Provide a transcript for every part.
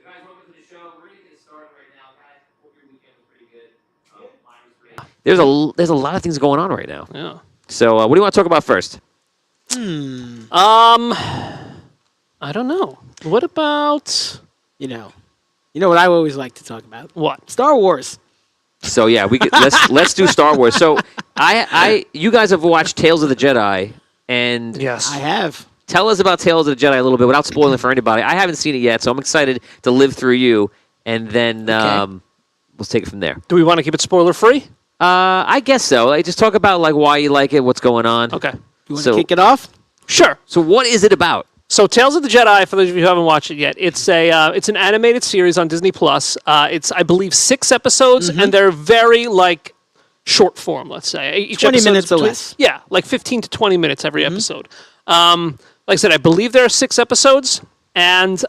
guys, welcome to the show. We're going to get started right now. Guys, hope your weekend was pretty good. Mine was great. There's a lot of things going on right now. Yeah. So what do you want to talk about first? I don't know. What about You know what I always like to talk about? what? Star Wars. So yeah, we could, let's do Star Wars. So you guys have watched Tales of the Jedi, and Yes. I have. tell us about Tales of the Jedi a little bit without spoiling it for anybody. I haven't seen it yet, so I'm excited to live through you, and then we'll take it from there. Do we want to keep it spoiler free? I guess so. Like, just talk about like why you like it, what's going on. Okay. You want to kick it off? Sure. So what is it about? So Tales of the Jedi, for those of you who haven't watched it yet, it's an animated series on Disney Plus. It's, I believe, 6 episodes, and they're very like short form. Let's say each 20 episode minutes is or between- less. Yeah, like 15 to 20 minutes every episode. Like I said, I believe there are 6 episodes, and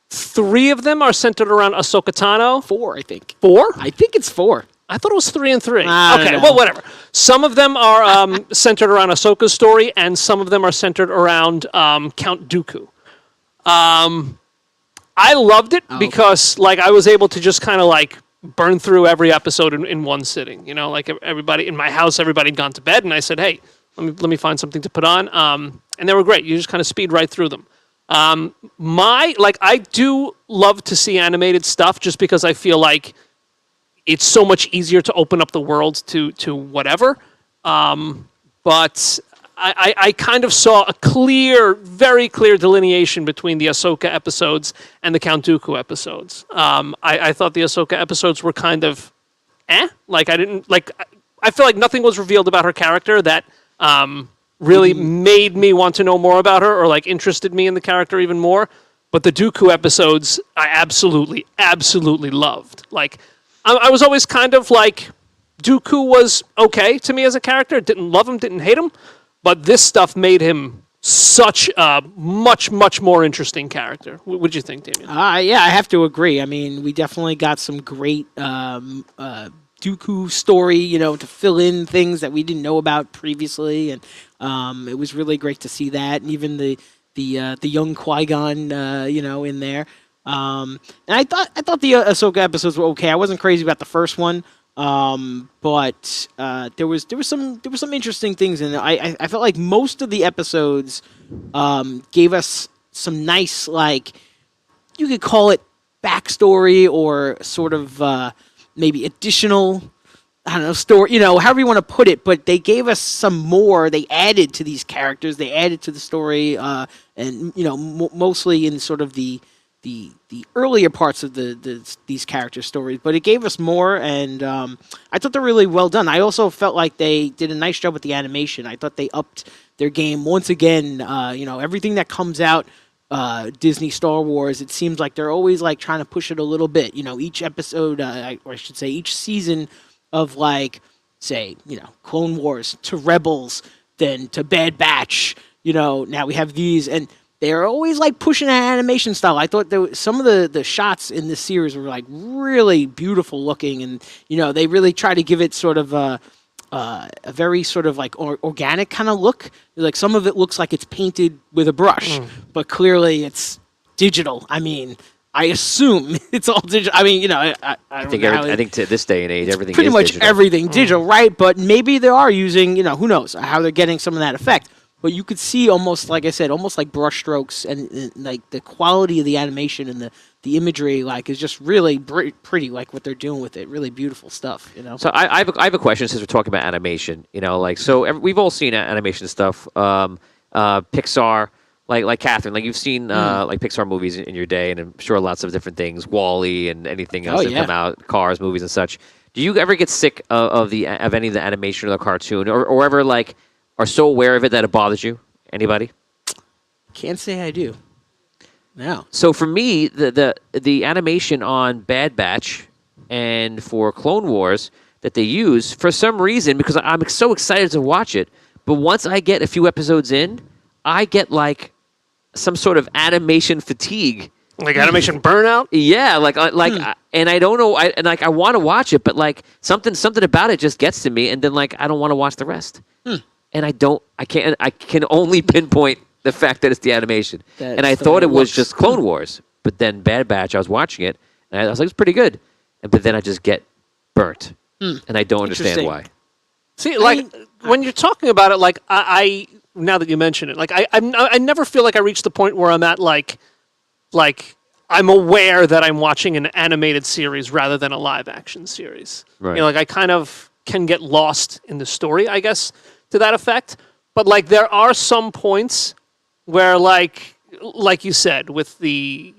3 of them are centered around Ahsoka Tano. 4, I think. 4? I think it's 4. I thought it was 3 and 3. I don't Okay, know. well, whatever. Some of them are centered around Ahsoka's story, and some of them are centered around Count Dooku. I loved it because, like, I was able to just kind of like burn through every episode in one sitting. You know, like everybody in my house, everybody had gone to bed, and I said, "Hey, let me find something to put on." And they were great. You just kind of speed right through them. I do love to see animated stuff just because I feel like it's so much easier to open up the world to whatever. But I kind of saw a very clear delineation between the Ahsoka episodes and the Count Dooku episodes. I thought the Ahsoka episodes were kind of like I feel like nothing was revealed about her character that really made me want to know more about her or like interested me in the character even more. But the Dooku episodes I absolutely loved. Like I was always kind of like, Dooku was okay to me as a character. Didn't love him, didn't hate him. But this stuff made him such a much more interesting character. What would you think, Damien? Yeah, I have to agree. I mean, we definitely got some great Dooku story, to fill in things that we didn't know about previously, and it was really great to see that. And even the young Qui-Gon, in there. And I thought the Ahsoka episodes were okay. I wasn't crazy about the first one, but there was some interesting things in there. I felt like most of the episodes gave us some nice, like, you could call it backstory or sort of maybe additional, I don't know, story, however you want to put it, but they gave us some more. They added to these characters. They added to the story, and, mostly in sort of the earlier parts of these character stories, but it gave us more, and I thought they're really well done. I also felt like they did a nice job with the animation. I thought they upped their game once again. Everything that comes out, Disney Star Wars, it seems like they're always like trying to push it a little bit. Each episode, or I should say, each season of like, say, Clone Wars to Rebels, then to Bad Batch. Now we have these, and they're always like pushing that animation style. I thought some of the shots in this series were like really beautiful looking, and they really try to give it sort of a very sort of like organic kind of look. Like some of it looks like it's painted with a brush, but clearly it's digital. I mean, I assume it's all digital. I mean, I think to this day and age, everything pretty is much digital. everything digital, right? But maybe they are using, who knows how they're getting some of that effect. But you could see almost, like I said, almost like brush strokes, and like the quality of the animation and the imagery, like, is just really pretty, like what they're doing with it. Really beautiful stuff, So I have a question since we're talking about animation. We've all seen animation stuff. Pixar, like Catherine, like you've seen like Pixar movies in your day, and I'm sure lots of different things, Wall-E and anything else that come out, Cars movies and such. Do you ever get sick of any of the animation or the cartoon, or ever like are so aware of it that it bothers you? Anybody? Can't say I do. No. So for me, the animation on Bad Batch and for Clone Wars that they use, for some reason, because I'm so excited to watch it, but once I get a few episodes in, I get like some sort of animation fatigue. Like animation burnout? Yeah, and I don't know, I want to watch it, but like something about it just gets to me, and then like I don't want to watch the rest. And I can only pinpoint the fact that it's the animation. And I thought it was just Clone Wars. but then Bad Batch, I was watching it, and I was like, it's pretty good. But then I just get burnt, and I don't understand why. See, like when you're talking about it, like I now that you mention it, like I never feel like I reach the point where I'm at like I'm aware that I'm watching an animated series rather than a live action series. Right. You know, like I kind of can get lost in the story, I guess, to that effect. But like there are some points where like you said, with the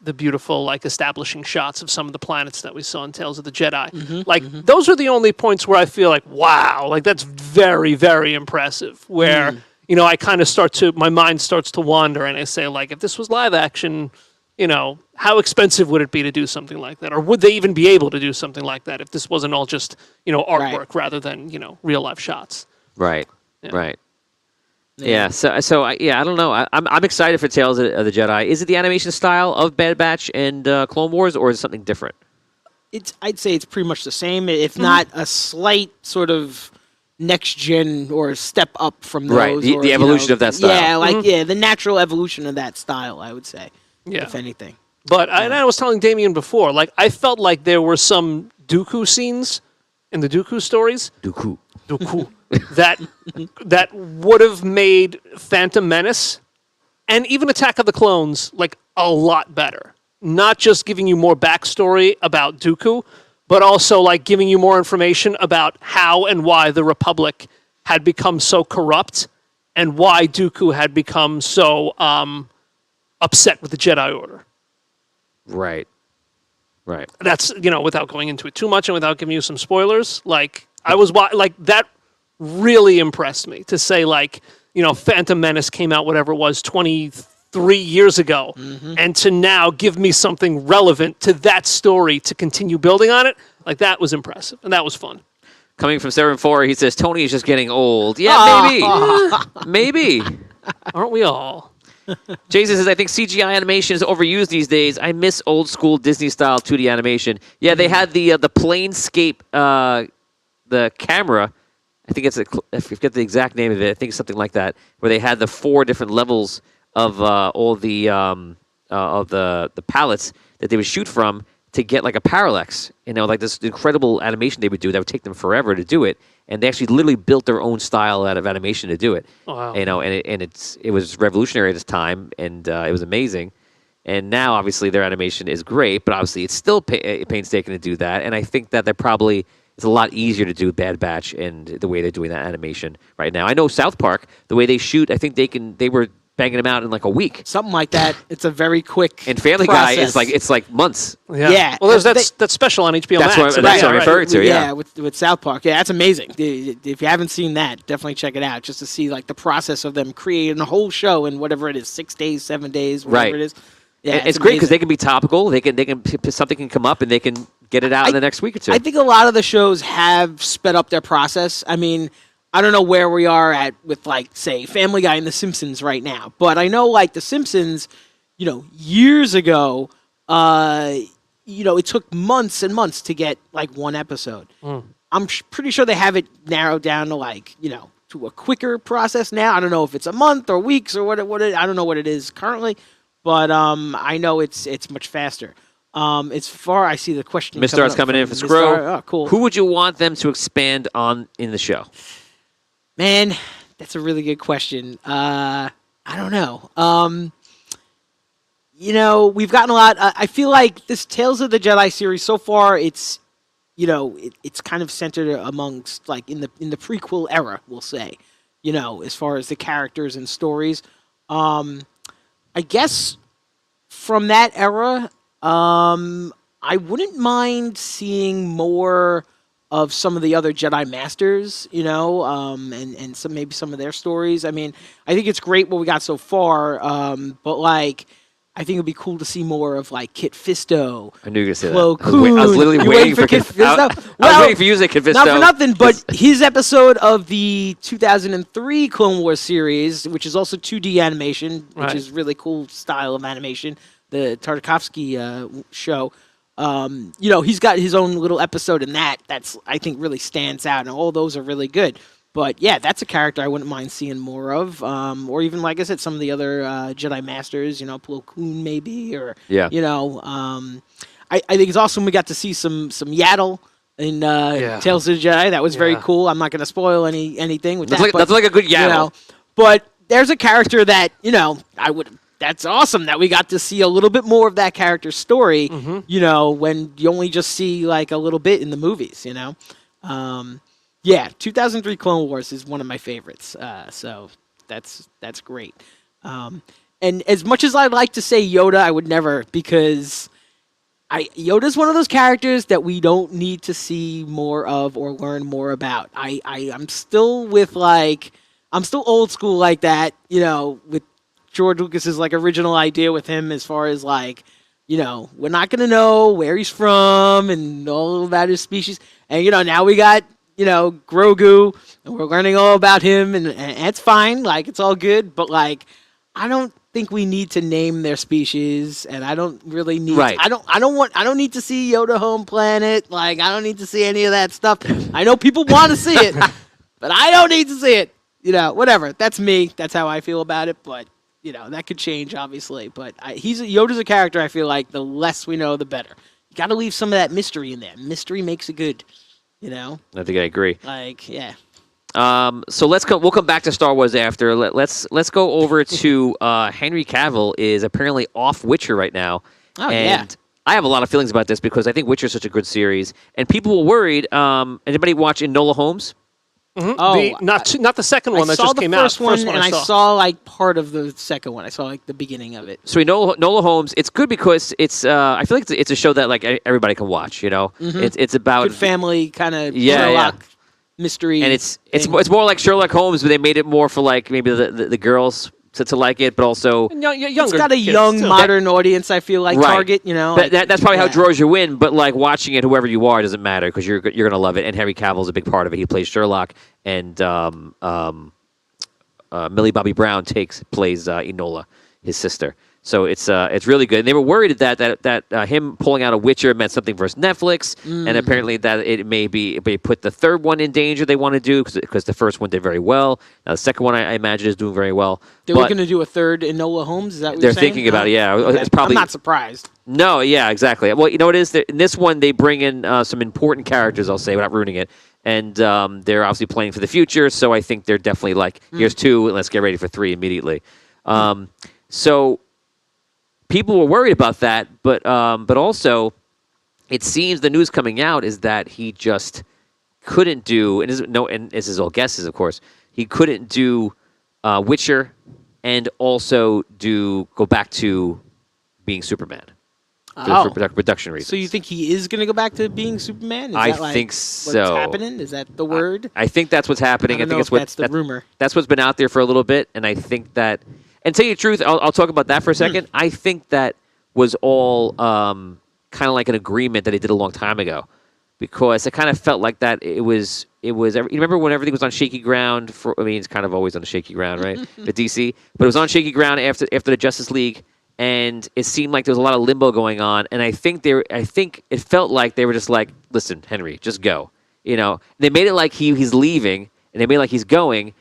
the beautiful like establishing shots of some of the planets that we saw in Tales of the Jedi, those are the only points where I feel like, wow, like that's very, very impressive. Where I kind of my mind starts to wander, and I say, like, if this was live action, how expensive would it be to do something like that, or would they even be able to do something like that if this wasn't all just artwork rather than real life shots? Right. Yeah. Right. Yeah, so I don't know. I'm excited for Tales of the Jedi. Is it the animation style of Bad Batch and Clone Wars, or is it something different? I'd say it's pretty much the same, if not a slight sort of next gen or step up from those. Right, the evolution of that style. Yeah, the natural evolution of that style, I would say. Yeah. If anything. But I was telling Damien before, like I felt like there were some Dooku scenes in the Dooku stories. Dooku. that would have made Phantom Menace and even Attack of the Clones like a lot better. Not just giving you more backstory about Dooku, but also like giving you more information about how and why the Republic had become so corrupt and why Dooku had become so upset with the Jedi Order. Right. That's without going into it too much and without giving you some spoilers. Like I was like that. Really impressed me to say, like, Phantom Menace came out, whatever it was, 23 years ago, and to now give me something relevant to that story to continue building on it, like, that was impressive, and that was fun. Coming from 7-4, he says, Tony is just getting old. Yeah, maybe. Aren't we all? Jason says, I think CGI animation is overused these days. I miss old school Disney-style 2D animation. Yeah, they had the Planescape, the camera, I think I forget the exact name of it. I think it's something like that, where they had the 4 different levels of all the palettes that they would shoot from to get like a parallax. Like this incredible animation they would do that would take them forever to do it, and they actually literally built their own style out of animation to do it. Oh, wow. And it was revolutionary at its time, and it was amazing. And now, obviously, their animation is great, but obviously, it's still painstaking to do that. And I think that it's a lot easier to do Bad Batch and the way they're doing that animation right now. I know South Park, the way they shoot, I think they were banging them out in like a week. Something like that. It's a very quick And Family process. Guy is like months. Yeah. Well, there's that special on HBO That's Max. what I'm referring to. Yeah, with South Park. Yeah, that's amazing. If you haven't seen that, definitely check it out, just to see like the process of them creating a whole show in whatever it is, 6 days, 7 days, whatever it is. Yeah, it's great because they can be topical. They can something can come up and they can get it out in the next week or two. I think a lot of the shows have sped up their process. I mean, I don't know where we are at with, like, say, Family Guy and The Simpsons right now, but I know, like, The Simpsons, years ago, it took months and months to get like one episode. I'm pretty sure they have it narrowed down to like to a quicker process now. I don't know if it's a month or weeks or what I don't know what it is currently. But I know it's much faster. As far I see the question. Mr. R's coming in for Scro. Oh, cool. Who would you want them to expand on in the show? Man, that's a really good question. I don't know. We've gotten a lot. I feel like this Tales of the Jedi series so far, it's it's kind of centered amongst like in the prequel era, we'll say. As far as the characters and stories. I guess from that era, I wouldn't mind seeing more of some of the other Jedi Masters, and maybe some of their stories. I mean, I think it's great what we got so far, but like, I think it'd be cool to see more of like Kit Fisto. I knew you were going to say Plo that. I was literally waiting for Kit Fisto. I was waiting for you to say Kit Fisto. Not for nothing, but his episode of the 2003 Clone Wars series, which is also 2D animation, which is really cool style of animation, the Tartakovsky show. He's got his own little episode in that. That's, I think, really stands out, and all those are really good. But yeah, that's a character I wouldn't mind seeing more of, or even like I said, some of the other Jedi Masters. Plo Koon maybe, or Yeah. I think it's awesome we got to see some Yaddle in Tales of the Jedi. That was very cool. I'm not going to spoil anything with that. That's like a good Yaddle. But there's a character that I would. That's awesome that we got to see a little bit more of that character's story. When you only just see like a little bit in the movies. 2003 Clone Wars is one of my favorites. So that's great. And as much as I'd like to say Yoda, I would never, because Yoda's one of those characters that we don't need to see more of or learn more about. I'm still with I'm still old school like that, with George Lucas's original idea with him, as far as we're not going to know where he's from and all about his species. And now we got Grogu, and we're learning all about him, and it's fine, it's all good. But I don't think we need to name their species, and I don't really need. Right. I don't need to see Yoda home planet. I don't need to see any of that stuff. I know people want to see it, but I don't need to see it. Whatever. That's me. That's how I feel about it. But that could change, obviously. But Yoda's a character. I feel like the less we know, the better. You got to leave some of that mystery in there. Mystery makes it good. I think I agree. Yeah. So we'll come back to Star Wars after. Let's go over to Henry Cavill is apparently off Witcher right now. Oh, and I have a lot of feelings about this because I think Witcher is such a good series, and people were worried. Anybody watch Enola Holmes? Mm-hmm. Oh, not the second one that just came out. I saw the first one, and I saw part of the second one. I saw the beginning of it. So Enola Holmes, it's good because it's. I feel like it's a show that everybody can watch. Mm-hmm. It's about good family kind of Sherlock mystery, and it's more like Sherlock Holmes, but they made it more for maybe the girls to like it, but also younger. It's got a young modern audience. I feel like target. That's probably how it draws you in. But watching it, whoever you are, doesn't matter because you're gonna love it. And Henry Cavill is a big part of it. He plays Sherlock, and Millie Bobby Brown plays Enola, his sister. So it's really good. And they were worried that him pulling out a Witcher meant something versus Netflix, and apparently that it may put the third one in danger. They want to do because the first one did very well. Now the second one I imagine is doing very well. They're looking to do a third Enola Holmes. Is that what they're you're saying? thinking about it? Yeah, okay. It's probably. I'm not surprised. No, yeah, exactly. Well, you know what it is. In this one, they bring in some important characters. I'll say without ruining it. And they're obviously playing for the future, so I think they're definitely here's 2, and let's get ready for 3 immediately. So people were worried about that, but also it seems the news coming out is that he just couldn't do, and this is all guesses, of course, he couldn't do Witcher and also go back to being Superman. For production reasons. So you think he is going to go back to being Superman? I think so. What's happening? Is that the word? I think that's what's happening. I think that's the rumor. That's what's been out there for a little bit, and I think that. And tell you the truth, I'll talk about that for a second. I think that was all kind of like an agreement that he did a long time ago, because it kind of felt like that. It was. You remember when everything was on shaky ground? It's kind of always on shaky ground, right? The DC, but it was on shaky ground after the Justice League. And it seemed like there was a lot of limbo going on, and I think it felt like they were just like, "Listen, Henry, just go." They made it like he's leaving, and they made it like he's going,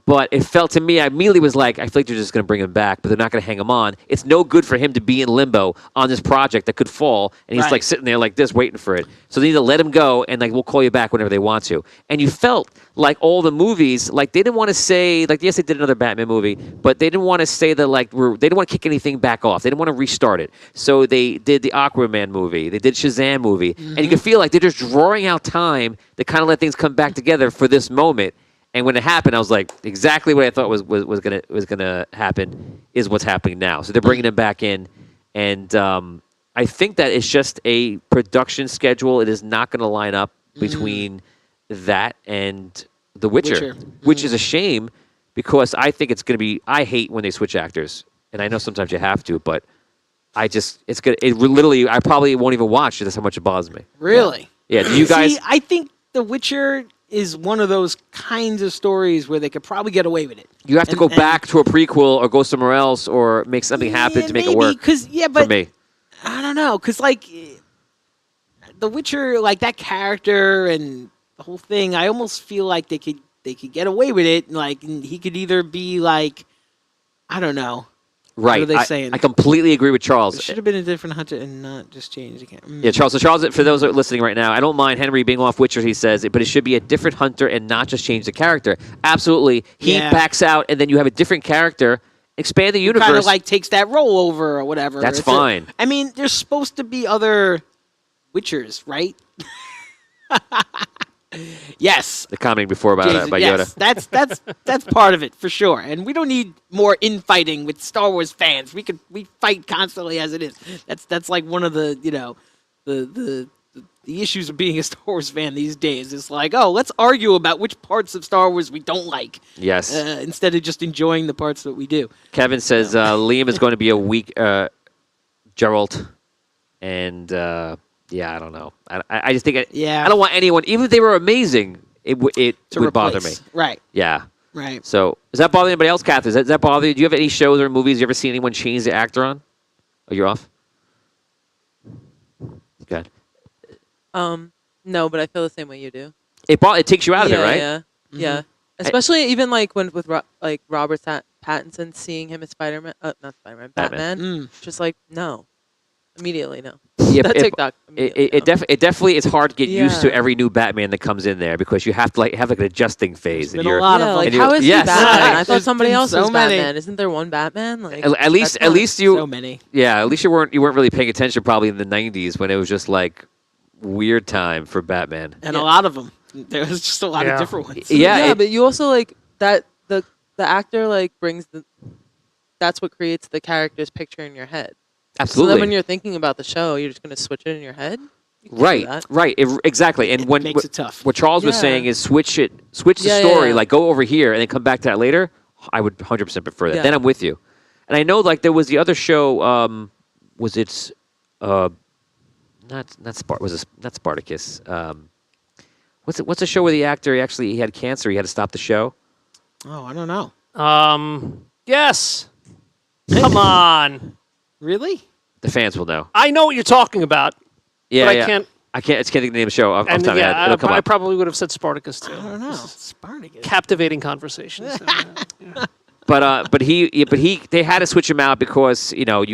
but it felt to me, I immediately was like, I feel like they're just going to bring him back, but they're not going to hang him on. It's no good for him to be in limbo on this project that could fall, and he's sitting there like this, waiting for it. So they need to let him go, and we'll call you back whenever they want to. And you felt like all the movies, they didn't want to say, yes, they did another Batman movie, but they didn't want to say that they didn't want to kick anything back off. They didn't want to restart it. So they did the Aquaman movie, they did Shazam movie, and you could feel like they're just drawing out time to kind of let things come back together for this moment. And when it happened, I was like, exactly what I thought was gonna happen is what's happening now. So they're bringing him back in, and I think that it's just a production schedule. It is not going to line up between that and The Witcher. Which is a shame because I think it's going to be. I hate when they switch actors, and I know sometimes you have to, but I probably won't even watch it. That's how much it bothers me. Really? Yeah. Do you guys? See, I think The Witcher is one of those kinds of stories where they could probably get away with it. You have to go back to a prequel or go somewhere else or make something happen to make it work. But for me, I don't know, because The Witcher, that character and the whole thing, I almost feel like they could they could get away with it. Like he could either be like, I don't know. Right. What are they saying? I completely agree with Charles. It should have been a different hunter and not just change again. Yeah, Charles. So Charles, for those that are listening right now, I don't mind Henry being off Witcher, he says, but it should be a different hunter and not just change the character. Absolutely. He backs out, and then you have a different character. Expand the universe. Kind of like takes that role over or whatever. That's fine. I mean, there's supposed to be other Witchers, right? Yes. The commenting before about Jason, Yoda. Yes, that's part of it for sure. And we don't need more infighting with Star Wars fans. We fight constantly as it is. That's like one of the the issues of being a Star Wars fan these days. It's like, oh, let's argue about which parts of Star Wars we don't like. Yes. Instead of just enjoying the parts that we do. Kevin says Liam is going to be a weak Geralt, and I don't know. I just think I don't want anyone, even if they were amazing, it would bother me. Right. Yeah. Right. So does that bother anybody else, Catherine? Does that bother you? Do you have any shows or movies you ever seen anyone change the actor on? Oh, you're off? Good. No, but I feel the same way you do. It takes you out of it, right? Yeah, Mm-hmm. yeah. Especially even like with Robert Pattinson, seeing him as Spider-Man, not Spider-Man, Batman. Just like no, immediately no. Yeah, That TikTok. It definitely is hard to get used to every new Batman that comes in there because you have to have an adjusting phase. There's been a lot of like and how is he yes. Batman? I thought There's somebody been else so was many. Batman. Isn't there one Batman? Like At least you so many. Yeah, at least you weren't really paying attention probably in the 90s when it was just like weird time for Batman. And a lot of them. There was just a lot of different ones. Yeah, but you also like that the actor like brings that's what creates the character's picture in your head. absolutely. So then when you're thinking about the show, you're just going to switch it in your head? You can't do Right, that. right, exactly. And It makes it tough. What Charles was Yeah. saying is switch the story, like go over here and then come back to that later. I would 100% prefer that. Yeah. Then I'm with you. And I know like there was the other show. Was it not Spartacus? What's a show where the actor he had cancer? He had to stop the show. Oh, I don't know. Yes. Come on. Really? The fans will know. I know what you're talking about. Yeah, But I yeah. can't- I can't think of the name of the show. Off the And top of my head. It'll come I up. probably would have said Spartacus too. I don't know. Spartacus. Captivating conversations. But they had to switch him out because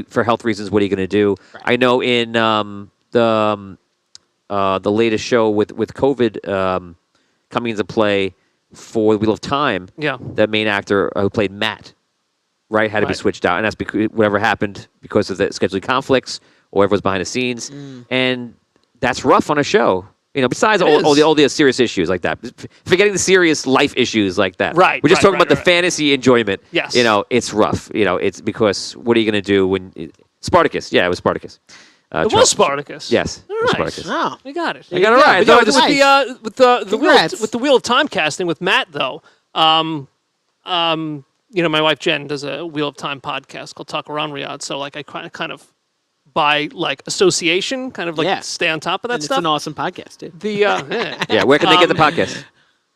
for health reasons. What are you going to do? Right. I know in the latest show with COVID coming into play for Wheel of Time. Yeah. The main actor who played Matt, right, had to be Right. switched out, and that's because whatever happened because of the scheduling conflicts or whatever was behind the scenes, and that's rough on a show. Besides all the serious issues like that, forgetting the serious life issues like that. Right, We're just right, talking right, about the right. fantasy enjoyment. Yes. It's rough. It's because what are you going to do when Spartacus? Yeah, it was Spartacus. It was Spartacus. Yes, All it was right. Spartacus. Oh. We got it. I got it right. But I thought it was- with the Congrats. Wheel of Time casting with Matt though. My wife Jen does a Wheel of Time podcast called Talk Around Riyadh. So like I kind of by like association, kind of like Yeah. stay on top of that And it's stuff. an awesome podcast, too. The Yeah, where can they get the podcast?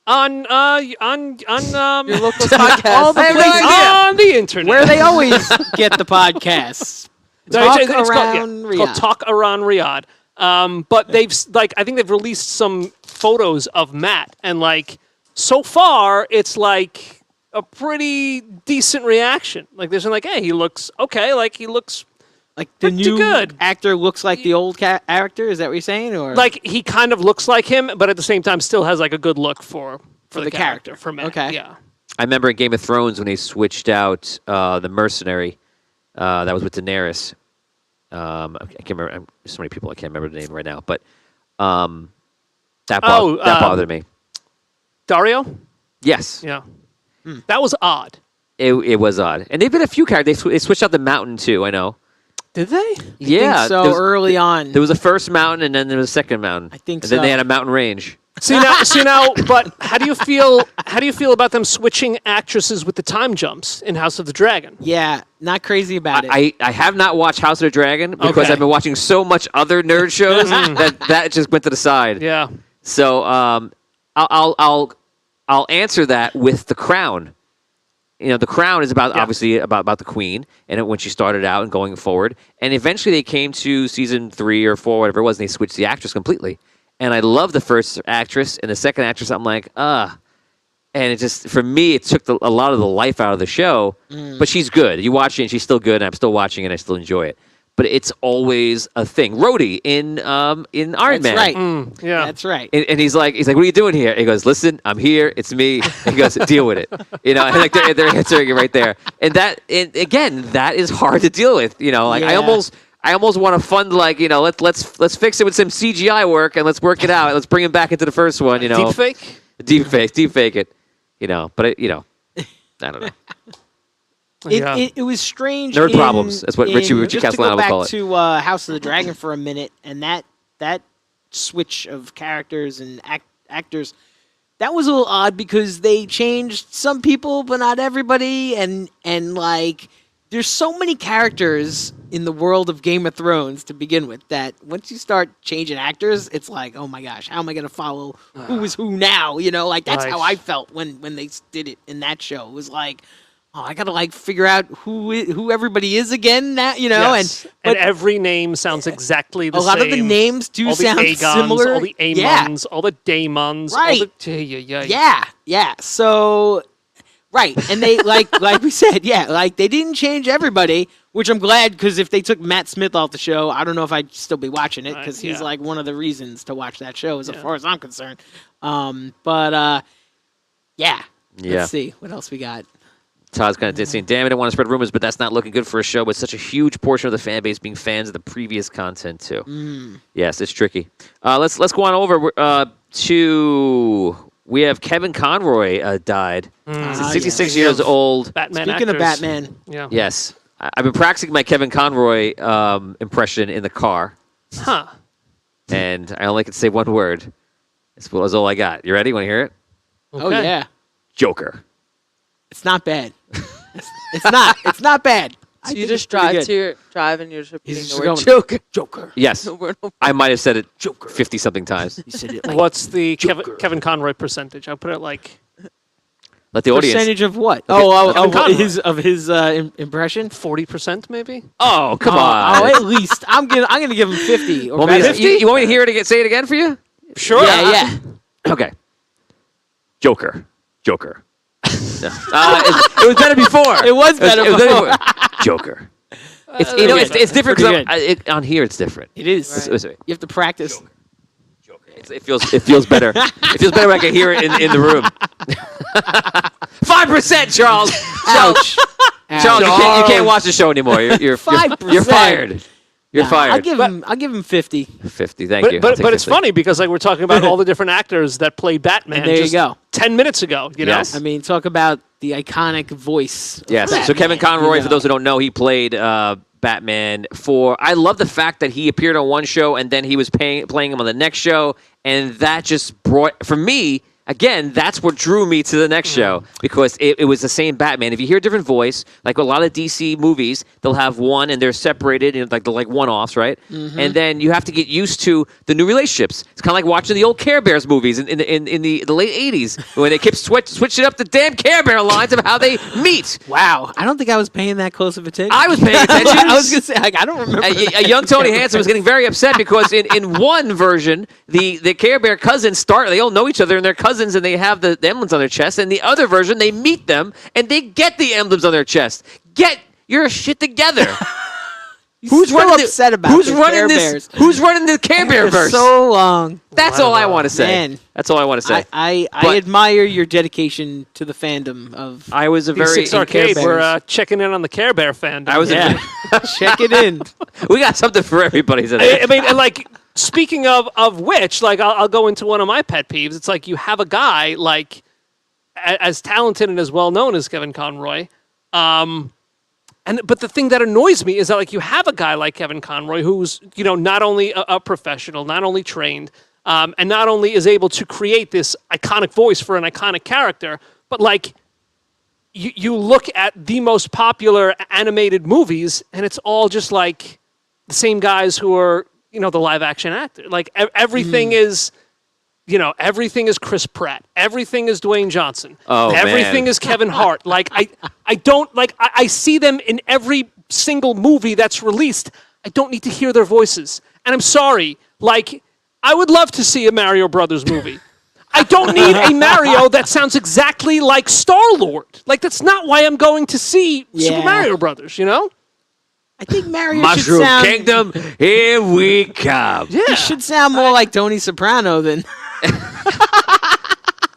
on Your local podcast. All the places on the internet where they always get the podcasts. Talk it's called, Around it's called Riyadh. Talk Around Riyadh. But I think they've released some photos of Matt, and like so far, it's like a pretty decent reaction. Like there's like, hey, he looks okay. Like he looks Like the pretty new good. actor looks like the old actor. Is that what you're saying? Or like he kind of looks like him, but at the same time, still has like a good look for the character for Matt. Okay. Yeah. I remember in Game of Thrones when they switched out the mercenary that was with Daenerys. I can't remember. So many people I can't remember the name right now, but that bothered me. Dario. Yes, Yeah. That was odd. it was odd, and they've been a few characters. They switched out the mountain too. I know. Did they? I Yeah, think so there was, early on. there was a first mountain, and then there was a second mountain. I think and then they so. had a mountain range. See now, but how do you feel about them switching actresses with the time jumps in House of the Dragon? Yeah, not crazy about it. I have not watched House of the Dragon because Okay. I've been watching so much other nerd shows that just went to the side. Yeah. So I'll answer that with The Crown. The Crown is about obviously about the Queen and when she started out and going forward, and eventually they came to season 3 or 4, whatever it was, and they switched the actress completely. And I love the first actress and the second actress. I'm like, and it just, for me, it took a lot of the life out of the show. But she's good. You watch it, and she's still good, and I'm still watching it, and I still enjoy it. But it's always a thing. Rhodey in Iron Man. That's right. Yeah. That's right. And he's like, what are you doing here? He goes, listen, I'm here. It's me. And he goes, deal with it. And like they're answering it right there. And again, that is hard to deal with. Like I almost want to fund, like, let's fix it with some CGI work and let's work it out. Let's bring him back into the first one. Deep fake it. But I don't know. It was strange. Nerd problems. That's what Richie Castellano would call it. Just to go back to House of the Dragon for a minute, and that switch of characters and actors, that was a little odd because they changed some people, but not everybody. And like, there's so many characters in the world of Game of Thrones to begin with that once you start changing actors, it's like, oh my gosh, how am I going to follow who is who now? Like that's how I felt when they did it in that show. It was like, oh, I gotta like figure out who everybody is again now, Yes. And every name sounds exactly the same. A lot of the names do all sound the Aegons, similar. All the Aemons, all the Daemons. Right. Yeah. Yeah. So, right. And they, like we said, like they didn't change everybody, which I'm glad, because if they took Matt Smith off the show, I don't know if I'd still be watching it, because he's like one of the reasons to watch that show, as far as I'm concerned. Let's see. What else we got? Todd's kind of saying, damn it, I want to spread rumors, but that's not looking good for a show with such a huge portion of the fan base being fans of the previous content, too. Yes, it's tricky. Let's go on over to... We have Kevin Conroy died. He's 66 years old. Batman Speaking of actors. Batman. Yeah. Yes. I've been practicing my Kevin Conroy impression in the car. Huh. And I only can say one word. That's all I got. You ready? Want to hear it? Oh, yeah. Joker. It's not bad. It's not. It's not bad. So you just drive and you're just repeating He's the just word going, Joker. Joker. Yes. Over and over. I might have said it 50-something times. You said it like What's the Joker. Kevin Conroy percentage? I'll put it like Let the audience... percentage of what? Kevin Conroy. Of his impression. 40%, maybe. Oh, come on. Oh, at least I'm gonna give him 50 or Want me to- better. you want me to hear it again? Say it again for you? Sure. Yeah. Okay. Joker. No. It was better before. It was better before. Joker. It's different Pretty because on here it's different. It is. Listen, You have to practice. it feels better. It feels better when I can hear it in the room. 5%, Charles. Ouch. Charles, you can't watch the show anymore. You're 5%. You're fired. You're fired. I'll give him 50. 50. Thank you. I'll But take it's 50. funny because like we're talking about all the different actors that played Batman. And there you just go. 10 minutes ago. You know. Yes. I mean, talk about the iconic voice. of Yes. Batman, So Kevin Conroy, you for know. those who don't know, he played Batman for... I love the fact that he appeared on one show and then he was playing him on the next show, and that just brought... For me... Again, that's what drew me to the next show, because it was the same Batman. If you hear a different voice, like a lot of DC movies, they'll have one and they're separated, and like they're like one-offs, right? And then you have to get used to the new relationships. It's kind of like watching the old Care Bears movies in the late 80s, when they kept switching up the damn Care Bear lines of how they meet. Wow. I don't think I was paying that close of attention. I was paying attention. I was going to say, like, I don't remember. A young Tony Hansen was getting very upset because in one version, the Care Bear cousins they all know each other and they're cousins and they have the emblems on their chest. And the other version, they meet them and they get the emblems on their chest. Get your shit together. Who's still running upset about who's the running Care this? Bears. Who's running the Care Bear For verse? so long. That's all I want to say. Man. That's all I want to say. I But- admire your dedication to the fandom of. I was a very Six Arcade, Bears. we're checking in on the Care Bear fandom. I was a- Yeah. Check it in. we got something for everybody today. I mean, and like, speaking of which, like, I'll go into one of my pet peeves. It's like you have a guy, like, as talented and as well-known as Kevin Conroy, but the thing that annoys me is that, like, you have a guy like Kevin Conroy who's, not only a professional, not only trained, and not only is able to create this iconic voice for an iconic character, but, like, you look at the most popular animated movies, and it's all just, like, the same guys who are, the live-action actor. Like, everything is... everything is Chris Pratt. Everything is Dwayne Johnson. Oh, everything man. is Kevin Hart. Like, I don't, like, I see them in every single movie that's released. I don't need to hear their voices. And I'm sorry, like, I would love to see a Mario Brothers movie. I don't need a Mario that sounds exactly like Star-Lord. Like, that's not why I'm going to see Super Mario Brothers, you know? I think Mario Mushroom should sound, Kingdom, here we come. Yeah. He should sound more like Tony Soprano than.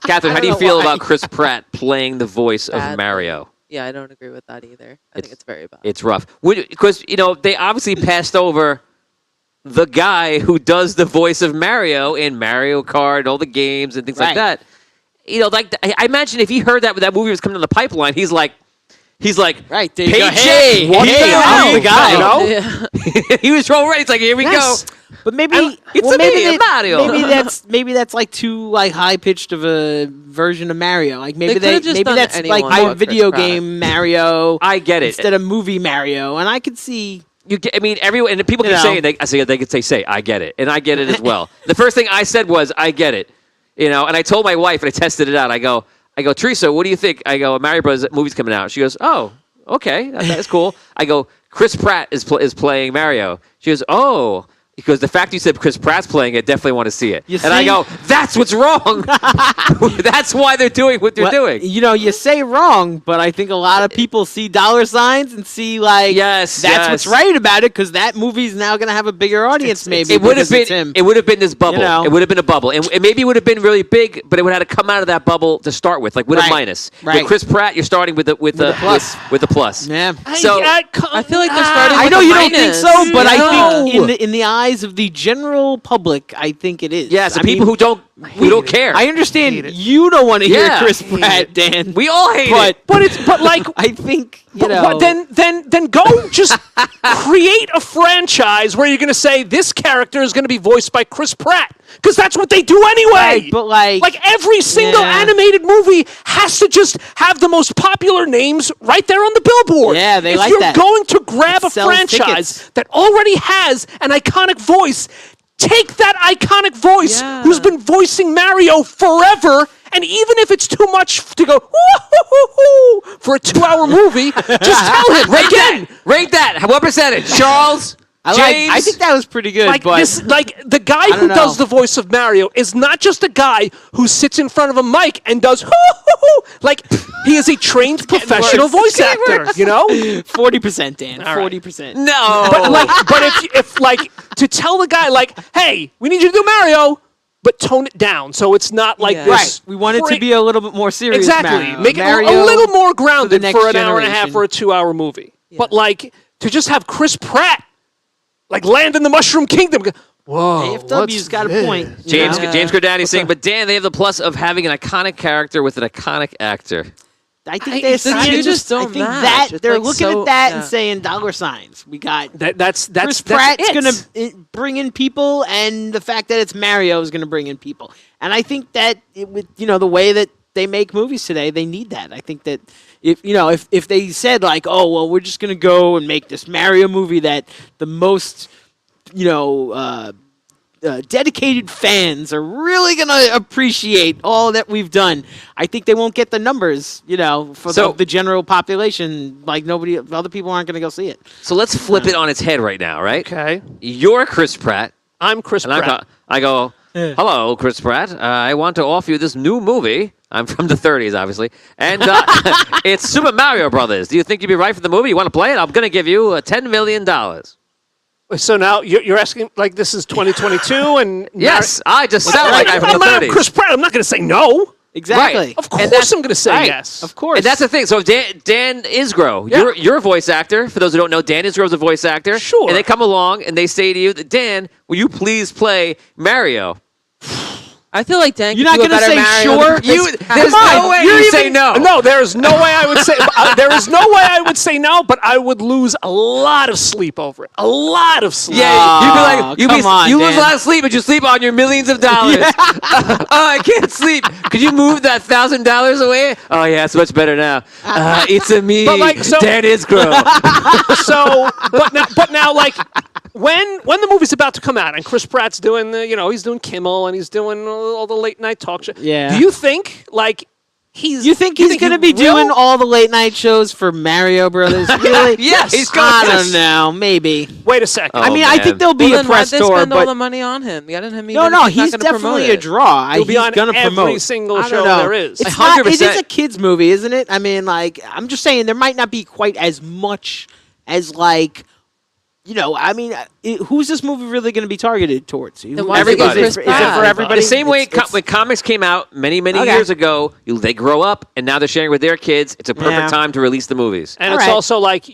Catherine, how do you know feel why. about Chris Pratt playing the voice of Badly. Mario? Yeah, I don't agree with that either. I think it's very bad. It's rough. Because, they obviously passed over the guy who does the voice of Mario in Mario Kart and all the games and things like that. I imagine if he heard that when that movie was coming down the pipeline, he's like, Right, there you go. paycheck, Hey, what hey, the I'm hell? the guy. You know? Yeah. He was rolling ready. It's like, here we Yes. go. But maybe It's a maybe me, Mario. Maybe that's like too like high pitched of a version of Mario. Like maybe They could've just maybe done that's like anyone my but Chris video Pratt. game Mario. I get it. Instead of movie Mario, and I could see. Everyone, and people You keep know. saying, they could say, I get it. And I get it as well. The first thing I said was, I get it. And I told my wife, and I tested it out. I go, Teresa, what do you think? I go, Mario Bros. Movie's coming out. She goes, oh, okay, that's cool. I go, Chris Pratt is playing Mario. She goes, oh. Because the fact you said Chris Pratt's playing it, definitely want to see it. You And I see? go, that's what's wrong. That's why they're doing what they're Well, doing. You say wrong, but I think a lot of people see dollar signs and see like Yes, that's what's yes. right about it because that movie's now going to have a bigger audience. Maybe It would have because it's been. him. It would have been this bubble. You know? It would have been a bubble, and maybe it would have been really big, but it would have had to come out of that bubble to start with, like with a Right. minus. Right. With Chris Pratt, you're starting with a plus. With a plus. Yeah. So- I feel like they're starting I with know a you don't think minus. so, but I No. think in the eyes of the general public, I think it is. Yeah, so I people mean, who don't care. I understand you don't want to hear Yeah. Chris Pratt, Dan. we all hate but it. But like, I think but then go just create a franchise where you're going to say this character is going to be voiced by Chris Pratt because that's what they do anyway. Right, but like every single Yeah. animated movie has to just have the most popular names right there on the billboard. Yeah, they if like you're that. going to grab That a sells franchise tickets. that already has an iconic voice, take that iconic voice Yeah. who's been voicing Mario forever. And even if it's too much to go "Woo-hoo-hoo-hoo" for a 2-hour movie, just tell him Rate that. What percentage? Charles. James. I think that was pretty good. like but this, like the guy don't who know. does the voice of Mario is not just a guy who sits in front of a mic and does "Hoo-hoo-hoo." Like he is a trained professional worse. voice actor. You know, 40%, Dan. All right. 40%. No. but if like to tell the guy like, hey, we need you to do Mario, but tone it down so it's not like Yeah. this. Right. We want it to be a little bit more serious. Exactly. Mario. Make it Mario a little more grounded next for an hour and a half generation. or a 2-hour movie. Yeah. But like to just have Chris Pratt like land in the Mushroom Kingdom. Whoa, AFW's got a point. you James know? James Gordani's saying, but Dan, they have the plus of having an iconic character with an iconic actor. I think I- they're the seeing two just I don't think match. that It's they're like looking so- at that yeah. and saying dollar signs. We got That's Chris that's Pratt's it. gonna bring in people, and the fact that it's Mario is gonna bring in people. And I think that with the way that they make movies today, they need that. I think that if they said like, oh well, we're just gonna go and make this Mario movie that the most dedicated fans are really gonna appreciate all that we've done. I think they won't get the numbers, for So- the general population. Like other people aren't gonna go see it. So let's flip it on its head right now, right? Okay, You're Chris Pratt. I'm Chris And Pratt. I go, hello, Chris Pratt. I want to offer you this new movie. I'm from the 30s, obviously. And it's Super Mario Brothers. Do you think you'd be right for the movie? You want to play it? I'm going to give you $10 million. So now you're asking like this is 2022 and Yes, I just sound like I'm from the I'm 30s. Chris Pratt. I'm not going to say no. Exactly. Of And that's- course, I'm going to say right. yes. Of course. And that's the thing. So Dan Isgro, Yeah. you're a voice actor. For those who don't know, Dan Isgro's a voice actor. Sure. And they come along and they say to you, Dan, will you please play Mario? I feel like Dan You're could not do a gonna better say Mario sure? than Chris You, Pratt. there's Come on, no way you're you even- say no. No, there is no way I would say. There is no way I would say no, but I would lose a lot of sleep over it. A lot of sleep. Yeah, you'd be Oh, like, come on, you lose a Dan. lot of sleep, but you sleep on your millions of dollars. Oh, I can't sleep. Could you move that $1,000 away? Oh yeah, it's much better now. It's a me, But, like, so- Dan Isgro. So, but now, like, when the movie's about to come out and Chris Pratt's doing he's doing Kimmel and he's doing all the late night talk show. Yeah. Do you think like You think he's going to be doing all the late night shows for Mario Brothers? Really? Yeah, he's going I don't know. Maybe. Wait a second. I mean, man. I think there'll be a press Why'd they tour, spend all but the money on him? He's he's definitely a draw. He'll be He's on going to every promote. single I don't show know. there is. It's not, it is 100%. a kids movie, isn't it? I mean, like, I'm just saying there might not be quite as much as like. I mean, who's this movie really going to be targeted towards? why Everybody. Is it for everybody? The same way It's- when comics came out many Okay. years ago, they grow up and now they're sharing with their kids. It's a perfect Yeah. time to release the movies. And All it's right. also like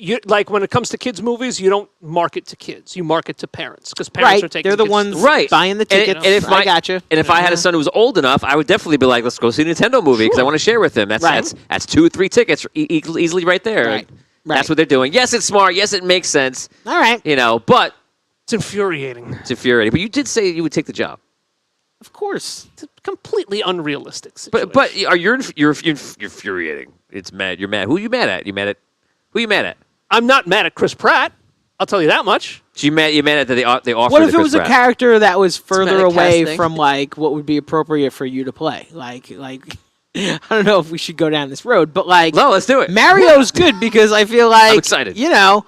when it comes to kids' movies, you don't market to kids. You market to parents because parents are taking They're the kids ones Right. buying the tickets. And if I gotcha. And if I had a son who was old enough, I would definitely be like, let's go see a Nintendo movie because I want to share with him. That's Right. that's 2 or 3 tickets easily right there. Right. That's what they're doing. Yes, it's smart. Yes, it makes sense. All right. But It's infuriating. it's infuriating. But you did say you would take the job. Of course. It's a completely unrealistic situation. But you're infuriating. It's mad. You're mad. Who are you mad at? Who are you mad at? I'm not mad at Chris Pratt. I'll tell you that much. So you're mad at that they offered. What if the it Chris was a Pratt? character that was further meta away casting. from like what would be appropriate for you to play? Like I don't know if we should go down this road, but like No, let's do it. Mario's good because I feel like I'm excited. Your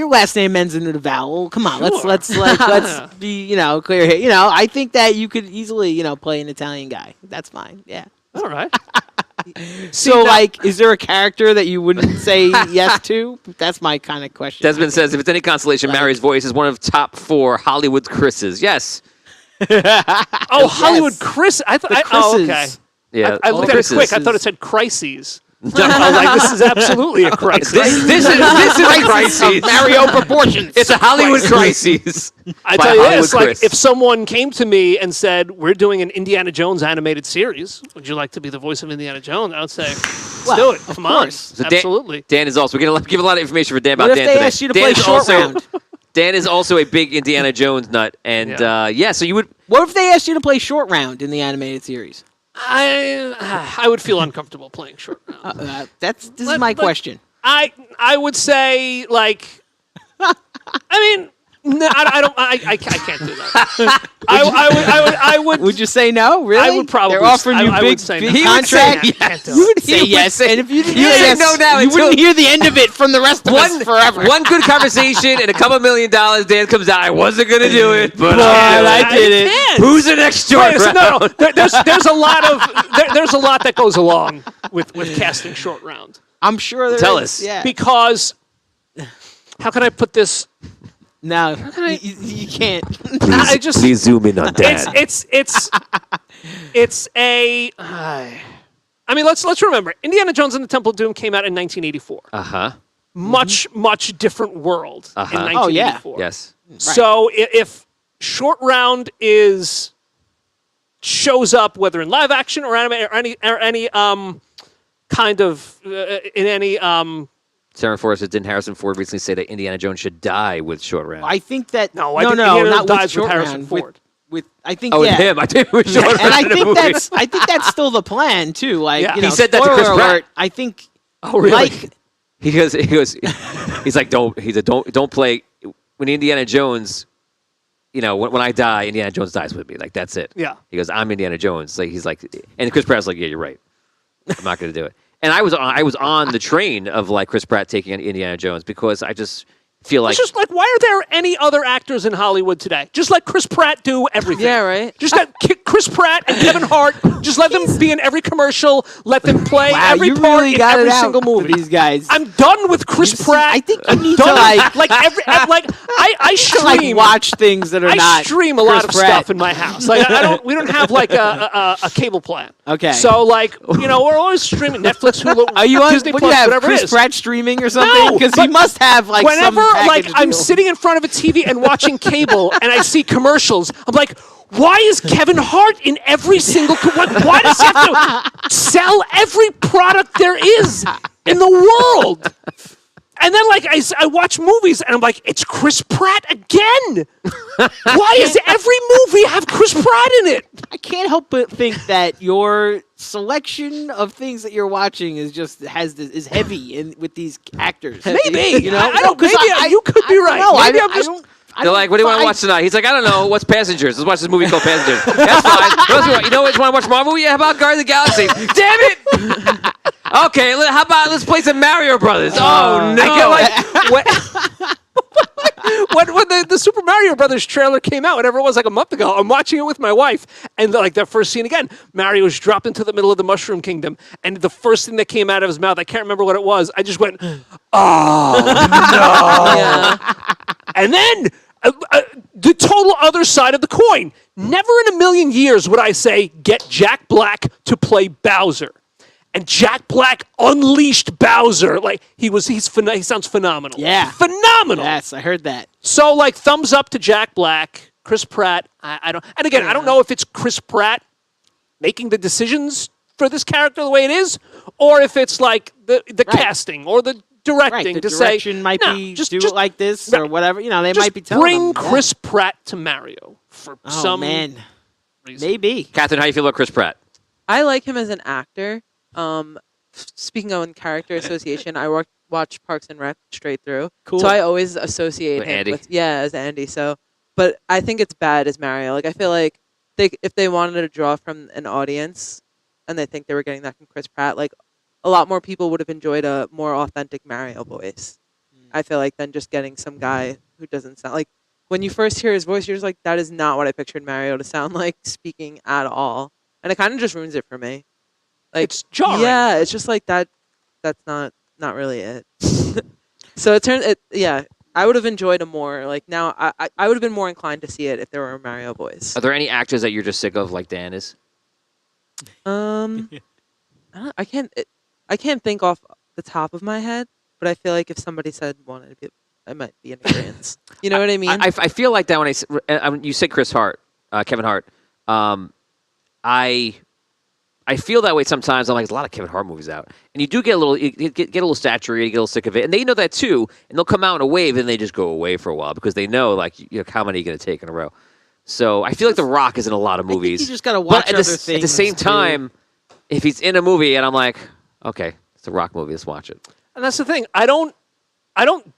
last name ends in a vowel. Come on, Sure. let's be clear here. I think that you could easily play an Italian guy. That's fine. Yeah. All right. So is there a character that you wouldn't say yes to? That's my kind of question. Desmond says, if it's any consolation, Mary's voice is one of top 4 Hollywood Chris's. Yes. Oh, Hollywood Chris. I thought. Oh, okay. Chris's. Yeah. I looked the at it quick. I Chris's. thought it said crises. I was like, this is absolutely a crisis. This is a crisis. Mario proportions. It's a Hollywood crisis. I by tell you Hollywood this, like, Chris. if someone came to me and said, we're doing an Indiana Jones animated series, would you like to be the voice of Indiana Jones? I would say, let's do it. Come on. course. So Absolutely. Dan is also. We're going to give a lot of information for Dan about What if Dan they today. asked you to Dan play is short also, round? Dan is also a big Indiana Jones nut, and so you would. What if they asked you to play short round in the animated series? I would feel uncomfortable playing short round. This is my question. I would say, like, I mean, no, I don't. I can't do that. I would. Would you say no? Really? I would probably. They're offering you I big, would say big no. He would say contract. yes. Can't do You it. would say yes, and if you didn't You say didn't yes, know that you until- wouldn't hear the end of it from the rest of us forever. One good conversation and a couple $1 million. Dan comes out. I wasn't going to do it, but I did it. can't. Who's the next short Wait, so round? no. There's a lot that goes along with casting short round I'm sure there Tell is, us. Yeah. because how can I put this? No, you can't. I just Please zoom in on Dan. it's a. I mean, let's remember, Indiana Jones and the Temple of Doom came out in 1984. Uh-huh. Much different world in Uh-huh. 1984. Oh, yeah. Yes. So if short round shows up whether in live action or anime or any kind of in any Sarah Forrest said, didn't Harrison Ford recently say that Indiana Jones should die with short round? I think that No, I think Indiana Jones not dies with with short Harrison round. Ford. With I think with yeah. him. I think with short And round I in the think movie. that's still the plan too. Like Yeah. he said that to Chris spoiler Pratt. alert, I think. Oh, really? Like, He's like, don't play when Indiana Jones, when I die, Indiana Jones dies with me. Like, that's it. Yeah. He goes, I'm Indiana Jones. Like, he's like, and Chris Pratt's like, yeah, you're right. I'm not going to do it. And I was on the train of like Chris Pratt taking on Indiana Jones because I just feel like It's just like, why are there any other actors in Hollywood today? Just let Chris Pratt do everything. Yeah, right. Just let Chris Pratt and Kevin Hart. Just let them be in every commercial. Let them play wow, every you part really in got every it out single for movie. these guys. I'm done with Chris Pratt. I think you I'm need to done like I stream watch things that are I not. stream a lot Chris of Pratt. stuff in my house. Like we don't have like a cable plan. Okay. So like we're always streaming Netflix, Hulu, Are you on? Disney What do Plus, you have? whatever Chris it is. Pratt streaming or something? No, Because he but must have like Whenever some like package I'm deal. sitting in front of a TV and watching cable and I see commercials, I'm like, why is Kevin Hart in every single? Why does he have to sell every product there is in the world? And then, like, I watch movies, and I'm like, it's Chris Pratt again. Why does every movie have Chris Pratt in it? I can't help but think that your selection of things that you're watching is is heavy with these actors. Maybe. You know, I don't. No, 'cause Maybe you could be right. No, Maybe I'm just. They're like, what do you want to watch tonight? He's like, I don't know. What's Passengers? Let's watch this movie called Passengers. That's fine. What else you want? You know what? You want to watch Marvel? Yeah, how about Guardians of the Galaxy? Damn it! Okay, how about let's play some Mario Brothers? Oh, no. I get when the Super Mario Brothers trailer came out, whatever it was, like a month ago, I'm watching it with my wife, and like that first scene again, Mario's dropped into the middle of the Mushroom Kingdom, and the first thing that came out of his mouth, I can't remember what it was, I just went, oh, no. Yeah. And then the total other side of the coin. Never in a million years would I say, get Jack Black to play Bowser. And Jack Black unleashed Bowser. Like he sounds phenomenal. Yeah. Phenomenal. Yes, I heard that. So like thumbs up to Jack Black, Chris Pratt. I don't know if it's Chris Pratt making the decisions for this character the way it is, or if it's like the casting or the directing The to direction say might be just it like this or whatever. You know, they just might be telling bring them, Chris Pratt to Mario for some man. reason. Maybe. Catherine, how you feel about Chris Pratt? I like him as an actor. Speaking of character association, I watch Parks and Rec straight through. Cool. So I always associate With him Andy? as Andy. So, but I think it's bad as Mario. Like I feel like if they wanted to draw from an audience, and they think they were getting that from Chris Pratt, like a lot more people would have enjoyed a more authentic Mario voice. I feel like than just getting some guy who doesn't sound like. When you first hear his voice, you're just like, that is not what I pictured Mario to sound like speaking at all, and it kind of just ruins it for me. Like, It's jarring. yeah, it's just like that. That's not really it. So I would have enjoyed a more like now. I would have been more inclined to see it if there were a Mario voice. Are there any actors that you're just sick of, like Dan is? I can't think off the top of my head, but I feel like if somebody said wanted to be, I might be in agreement. You know what I mean? I feel like that when you said Kevin Hart. I feel that way sometimes. I'm like, there's a lot of Kevin Hart movies out, and you do get a little saturated, you get a little sick of it, and they know that too, and they'll come out in a wave, and they just go away for a while because they know, like, how many are you going to take in a row. So I feel like The Rock is in a lot of movies. I think you just got to watch other things. At the same time, if he's in a movie, and I'm like, okay, it's a Rock movie, let's watch it. And that's the thing. I don't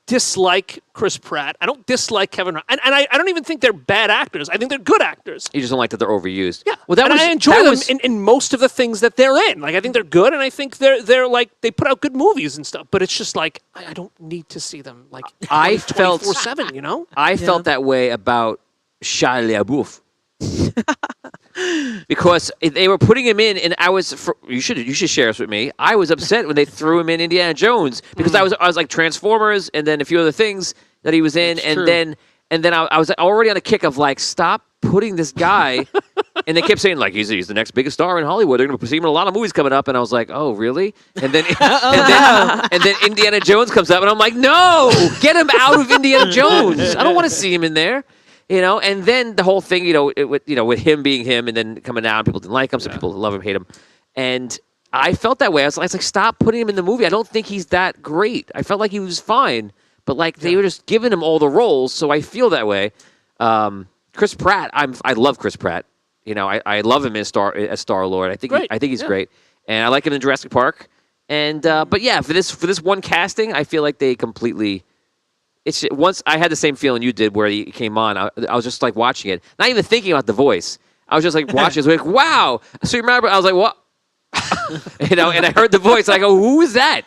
dislike Chris Pratt. I don't dislike Kevin Hart. And I don't even think they're bad actors. I think they're good actors. You just don't like that they're overused. Yeah. Well, I enjoy them in most of the things that they're in. Like, I think they're good, and I think they're like, they put out good movies and stuff. But it's just like, I don't need to see them, like, 24/7, you know? I felt that way about Shia LaBeouf. Because they were putting him in, and you should share this with me. I was upset when they threw him in Indiana Jones because I was like Transformers and then a few other things that he was in, and then I was already on a kick of like, stop putting this guy. And they kept saying like he's the next biggest star in Hollywood. They're going to see him in a lot of movies coming up, and I was like, oh really? And then and then Indiana Jones comes up, and I'm like, no, get him out of Indiana Jones. I don't want to see him in there. You know, and then the whole thing, with him being him, and then coming out, people didn't like him, so people love him, hate him, and I felt that way. I was like, stop putting him in the movie. I don't think he's that great. I felt like he was fine, but like they were just giving him all the roles, so I feel that way. Chris Pratt, I love Chris Pratt. You know, I love him as Star-Lord. I think he's great, and I like him in Jurassic Park. And but yeah, for this one casting, I feel like they completely. Once I had the same feeling you did where he came on. I was just like watching it, not even thinking about the voice. I was just like watching. I was like, wow. So you remember? I was like, what? And I heard the voice. I go, who is that?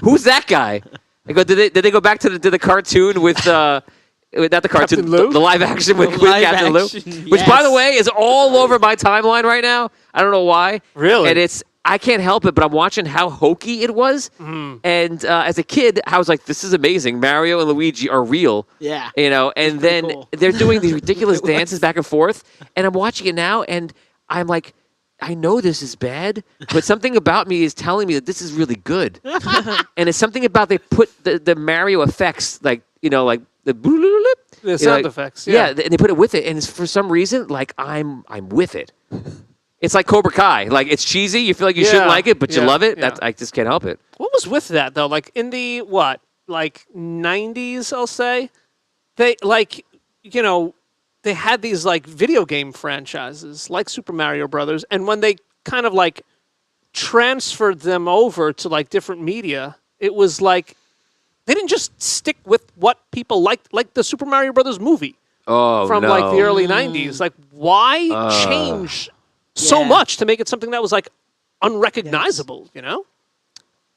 Who's that guy? I go, did they go back to the cartoon with not the cartoon, the live action with Captain Lou, which by the way is all over my timeline right now. I don't know why. Really? And I can't help it, but I'm watching how hokey it was. And as a kid, I was like, this is amazing. Mario and Luigi are real. Yeah. And then cool. they're doing these ridiculous dances back and forth. And I'm watching it now, and I'm like, I know this is bad, but something about me is telling me that this is really good. And it's something about they put the Mario effects, like the sound effects. Yeah, and they put it with it. And for some reason, like, I'm with it. It's like Cobra Kai. Like, it's cheesy. You feel like you shouldn't like it, but you love it. I just can't help it. What was with that, though? Like, in the, 90s, I'll say? They, they had these, video game franchises, like Super Mario Brothers, and when they kind of, transferred them over to, different media, it was, They didn't just stick with what people liked, like the Super Mario Brothers movie from like the early 90s. Like, why change so much to make it something that was like unrecognizable, you know?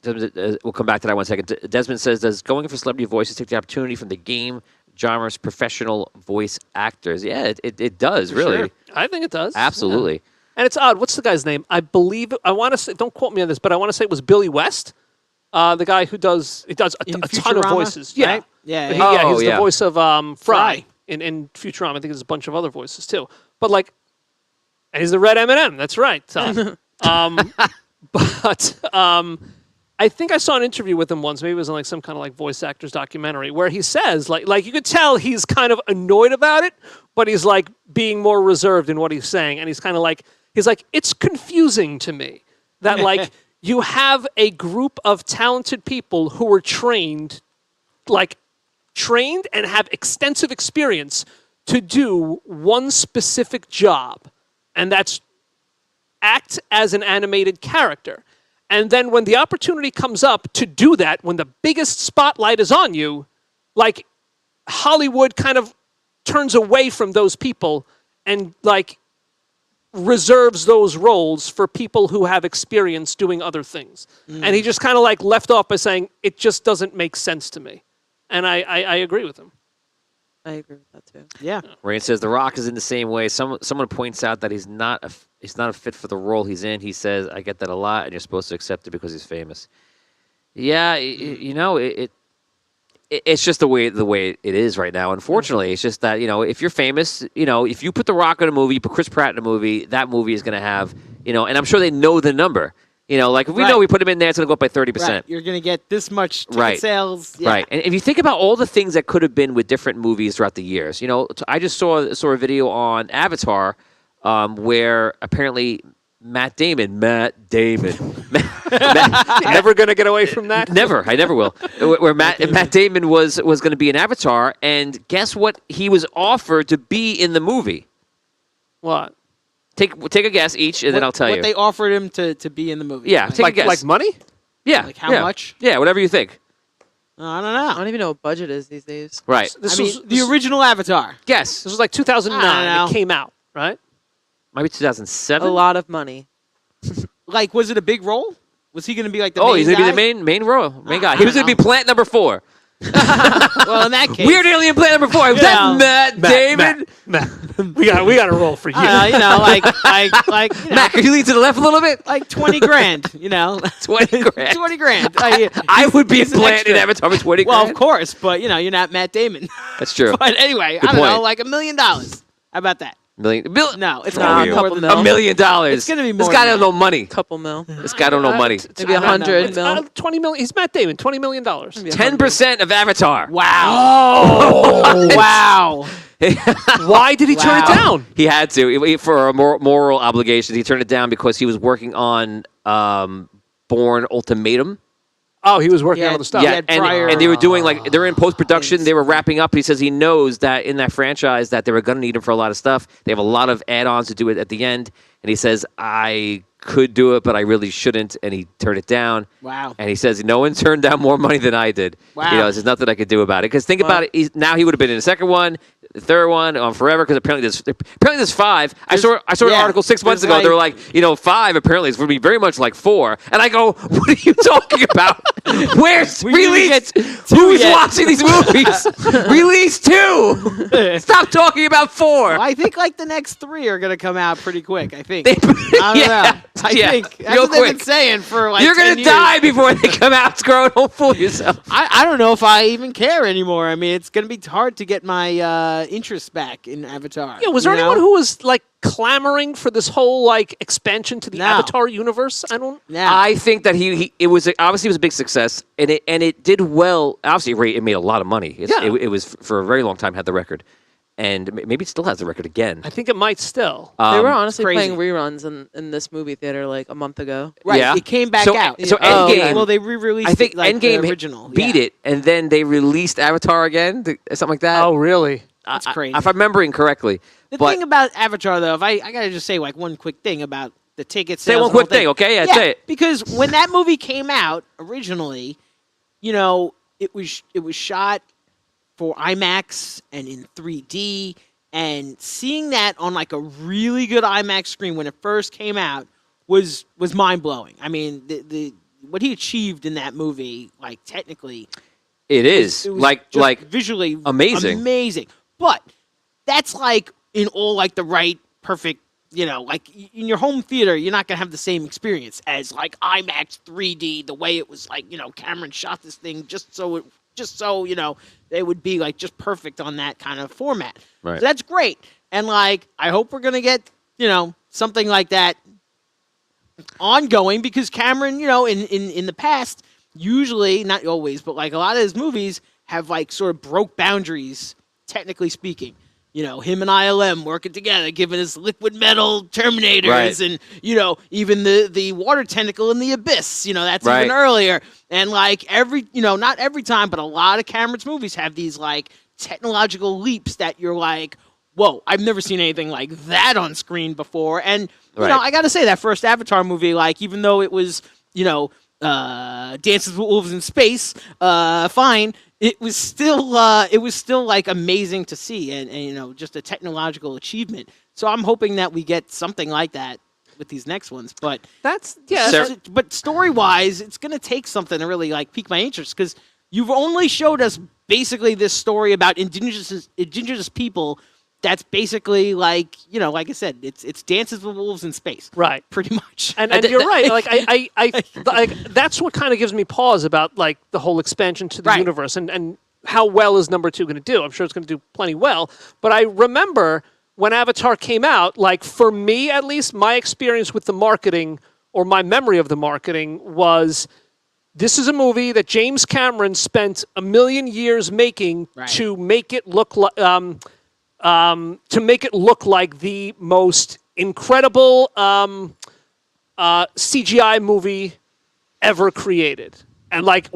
We'll come back to that one second. Desmond says, does going for celebrity voices take the opportunity from the game genre's professional voice actors? Yeah, it does, really. Sure. I think it does. Absolutely. Yeah. And it's odd. What's the guy's name? I want to say, don't quote me on this, but I want to say it was Billy West, the guy who does a ton of voices. Yeah. Right? Yeah. He's the voice of Fry in Futurama. I think there's a bunch of other voices too. But like, and he's the red M&M. That's right. I think I saw an interview with him once. Maybe it was in like some kind of like voice actors documentary where he says like you could tell he's kind of annoyed about it, but he's like being more reserved in what he's saying. And he's kind of like, it's confusing to me that like you have a group of talented people who were trained and have extensive experience to do one specific job. And that's act as an animated character. And then when the opportunity comes up to do that, when the biggest spotlight is on you, like Hollywood kind of turns away from those people and like reserves those roles for people who have experience doing other things. And he just kind of like left off by saying, it just doesn't make sense to me. And I agree with him. I agree with that too. Yeah. Rain says The Rock is in the same way. Someone points out that he's not a fit for the role he's in. He says, I get that a lot, and you're supposed to accept it because he's famous. Yeah, it's just the way it is right now. Unfortunately, it's just that, if you're famous, if you put The Rock in a movie, you put Chris Pratt in a movie, that movie is going to have, and I'm sure they know the number. Like if we know we put him in there, it's going to go up by 30%. Right. You're going to get this much ticket sales. Yeah. Right. And if you think about all the things that could have been with different movies throughout the years, I just saw a video on Avatar where apparently Matt Damon, Never going to get away from that? Never. I never will. Where Matt Damon was going to be in Avatar, and guess what? He was offered to be in the movie. What? Take a guess each, and then I'll tell you. What they offered him to be in the movie. Yeah, take a guess. Like money? Yeah. Like how much? Yeah, whatever you think. I don't know. I don't even know what budget is these days. Right. The original Avatar. Guess. This was like 2009. It came out, right? Might be 2007. A lot of money. Like, was it a big role? Was he going to be like the main he's going to guy? be the main role, main guy. He was going to be plant number 4. Well, in that case, Weird Alien Plant number 4. Was that Matt Damon? Matt. We got a roll for you. like Matt, could you lean to the left a little bit? like 20 grand, 20 grand. 20 grand. I would be a plant in Avatar for 20 grand. Well, of course, but you're not Matt Damon. That's true. But anyway, Good I don't know, point. like $1 million. How about that? No, it's Nah, going to be more than $1 $1 million. It's gonna be more This guy than don't know money. Couple mil. This guy don't know money. Maybe 100 mil. 20 million. He's Matt Damon. $20 million. 10% of Avatar. Wow. Wow. Why did he turn it down? He had to for moral obligations. He turned it down because he was working on Bourne Ultimatum. Oh, he was working on other stuff. Yeah, and they were doing they're in post-production. They were wrapping up. He says he knows that in that franchise that they were going to need him for a lot of stuff. They have a lot of add-ons to do it at the end. And he says, I could do it, but I really shouldn't. And he turned it down. Wow. And he says, no one turned down more money than I did. Wow. There's nothing I could do about it. Because think about it. Now he would have been in the second one, the third one, on forever. Because apparently there's 5. I saw an article 6 months ago. They were like, 5 apparently is going to be very much like 4. And I go, what are you talking about? Where's release? Who's watching these movies? Release 2. Stop talking about 4. Well, I think the next 3 are going to come out pretty quick. I think. I don't know. I think that's real what they've been quick. saying for You're 10 gonna years. die before they come out. Scroll, don't fool yourself. I don't know if I even care anymore. I mean, it's going to be hard to get my interest back in Avatar. Yeah, was there anyone who was clamoring for this whole expansion to the Avatar universe? I think that it was obviously a big success, and it did well. Obviously, it made a lot of money. It was for a very long time had the record, and maybe it still has the record again. I think it might still. They were honestly crazy. playing reruns in this movie theater a month ago. Right, Yeah. it came back So- out. so Endgame- Well, they re-released I think it, Endgame the original. beat it, and then they released Avatar again, something like that. Oh, really? That's crazy. If I'm remembering correctly. The thing about Avatar, though, if I got to just say one quick thing about the ticket sales. Say one and the quick whole thing, okay? Yeah, say it. Because when that movie came out originally, it was shot for IMAX and in 3D, and seeing that on like a really good IMAX screen when it first came out was mind blowing. I mean, the what he achieved in that movie, like technically, It is it was like just visually amazing. But that's like in all like the right perfect, like in your home theater, you're not gonna have the same experience as like IMAX 3D. The way it was like, Cameron shot this thing just so it would be like just perfect on that kind of format. Right. So that's great, and like I hope we're gonna get something like that ongoing, because Cameron, in the past, usually, not always, but like a lot of his movies have like sort of broke boundaries, technically speaking. Him and ILM working together, giving us liquid metal Terminators, Right. and even the water tentacle in the Abyss. That's Right. even earlier. And like not every time, but a lot of Cameron's movies have these like technological leaps that you're like, whoa, I've never seen anything like that on screen before. And Right. I got to say, that first Avatar movie, like even though it was Dances with Wolves in Space, fine. It was still like amazing to see, and just a technological achievement. So I'm hoping that we get something like that with these next ones. But but story wise, it's gonna take something to really like pique my interest, because you've only showed us basically this story about indigenous people. That's basically like like I said, it's Dances with Wolves in Space, Right. pretty much. And you're right. Like I that's what kind of gives me pause about like the whole expansion to the Right. universe, and how well is number 2 going to do? I'm sure it's going to do plenty well. But I remember when Avatar came out, like for me at least, my experience with the marketing, or my memory of the marketing, was this is a movie that James Cameron spent a million years making Right. to make it look like. To make it look like the most incredible CGI movie ever created, and like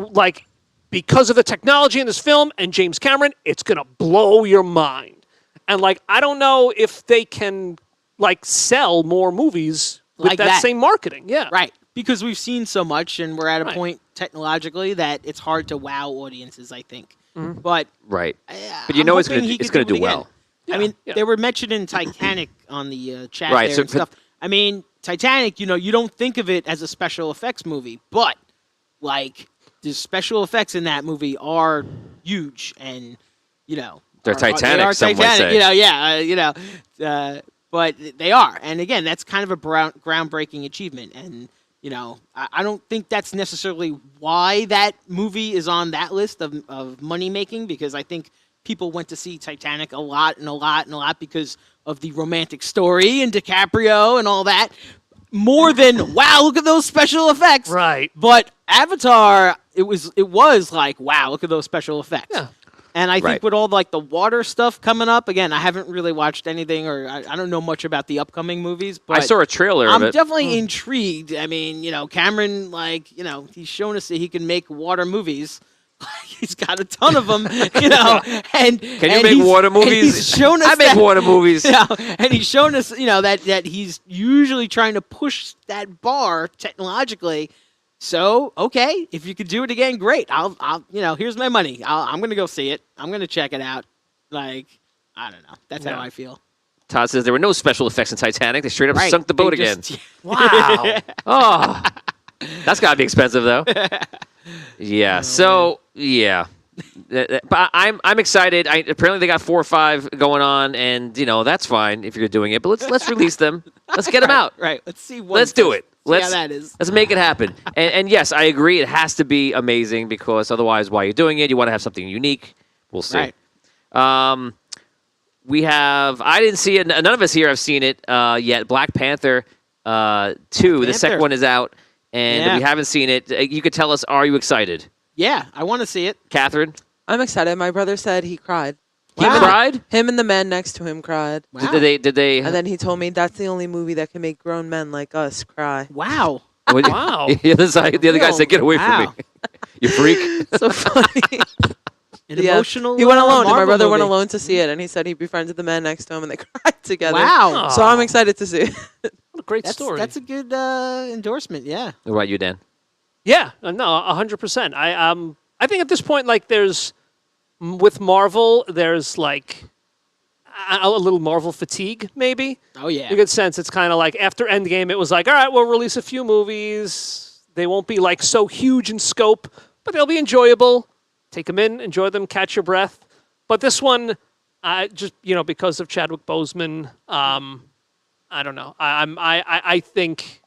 because of the technology in this film and James Cameron, it's gonna blow your mind. And like I don't know if they can like sell more movies with Like that that. same marketing. Yeah, Right. Because we've seen so much, and we're at a Right. point technologically that it's hard to wow audiences, I think. But Right. But I'm it's hoping gonna he it's could gonna do do it again. well. Yeah, I mean, yeah. they were mentioning Titanic on the chat Right, there so and stuff. I mean, Titanic, you don't think of it as a special effects movie, but like the special effects in that movie are huge, and They're Titanic, They are some might Titanic. say. But they are, and again, that's kind of a groundbreaking achievement, and I don't think that's necessarily why that movie is on that list of money making, because I think people went to see Titanic a lot because of the romantic story and DiCaprio and all that, more than wow, look at those special effects. Right. But Avatar, it was like wow, look at those special effects. Yeah. And I think Right. with all like the water stuff coming up, again, I haven't really watched anything, or I don't know much about the upcoming movies. But I saw a trailer I'm of it. definitely intrigued. I mean, Cameron, like, he's shown us that he can make water movies. He's got a ton of them, and Can you and make he's- water and movies? He's shown us I make that- water movies. and he's shown us, that he's usually trying to push that bar technologically. So, okay, if you could do it again, great. I'll here's my money. I'm going to go see it. I'm going to check it out. Like, I don't know. That's how I feel. Todd says there were no special effects in Titanic. They straight up Right. sunk the boat They again. just- Wow. Oh, that's got to be expensive, though. Yeah. So, yeah. But I'm excited. Apparently, they got 4 or 5 going on, and that's fine if you're doing it. But let's release them. Let's get them out. Right. Let's see what. Let's do it. See how that is. Let's make it happen. And yes, I agree. It has to be amazing, because otherwise, why you're doing it, you want to have something unique. We'll see. Right. We have. I didn't see it. None of us here have seen it yet. Black Panther 2. The second Panther. one is out, and Yeah. we haven't seen it. You could tell us. Are you excited, Yeah, I want to see it. Catherine? I'm excited. My brother said he cried. He Wow. cried. Him and the man next to him cried. Wow. Did they? And then he told me that's the only movie that can make grown men like us cry. Wow. Wow. The other guy said, "Get away from Wow. me, you freak." So funny. An Yeah. emotional. He went alone, and my Marvel brother went movie. alone to see it, and he said he befriended the man next to him, and they cried together. Wow. So I'm excited to see it. What a great That's story. a good endorsement. Yeah. What about you, Dan? Yeah, no, 100%. I I think at this point, like, with Marvel, there's like a little Marvel fatigue, maybe. Oh yeah. You get sense it's kind of like after Endgame, it was like, all right, we'll release a few movies. They won't be like so huge in scope, but they'll be enjoyable. Take them in, enjoy them, catch your breath. But this one, just because of Chadwick Boseman, I don't know. I think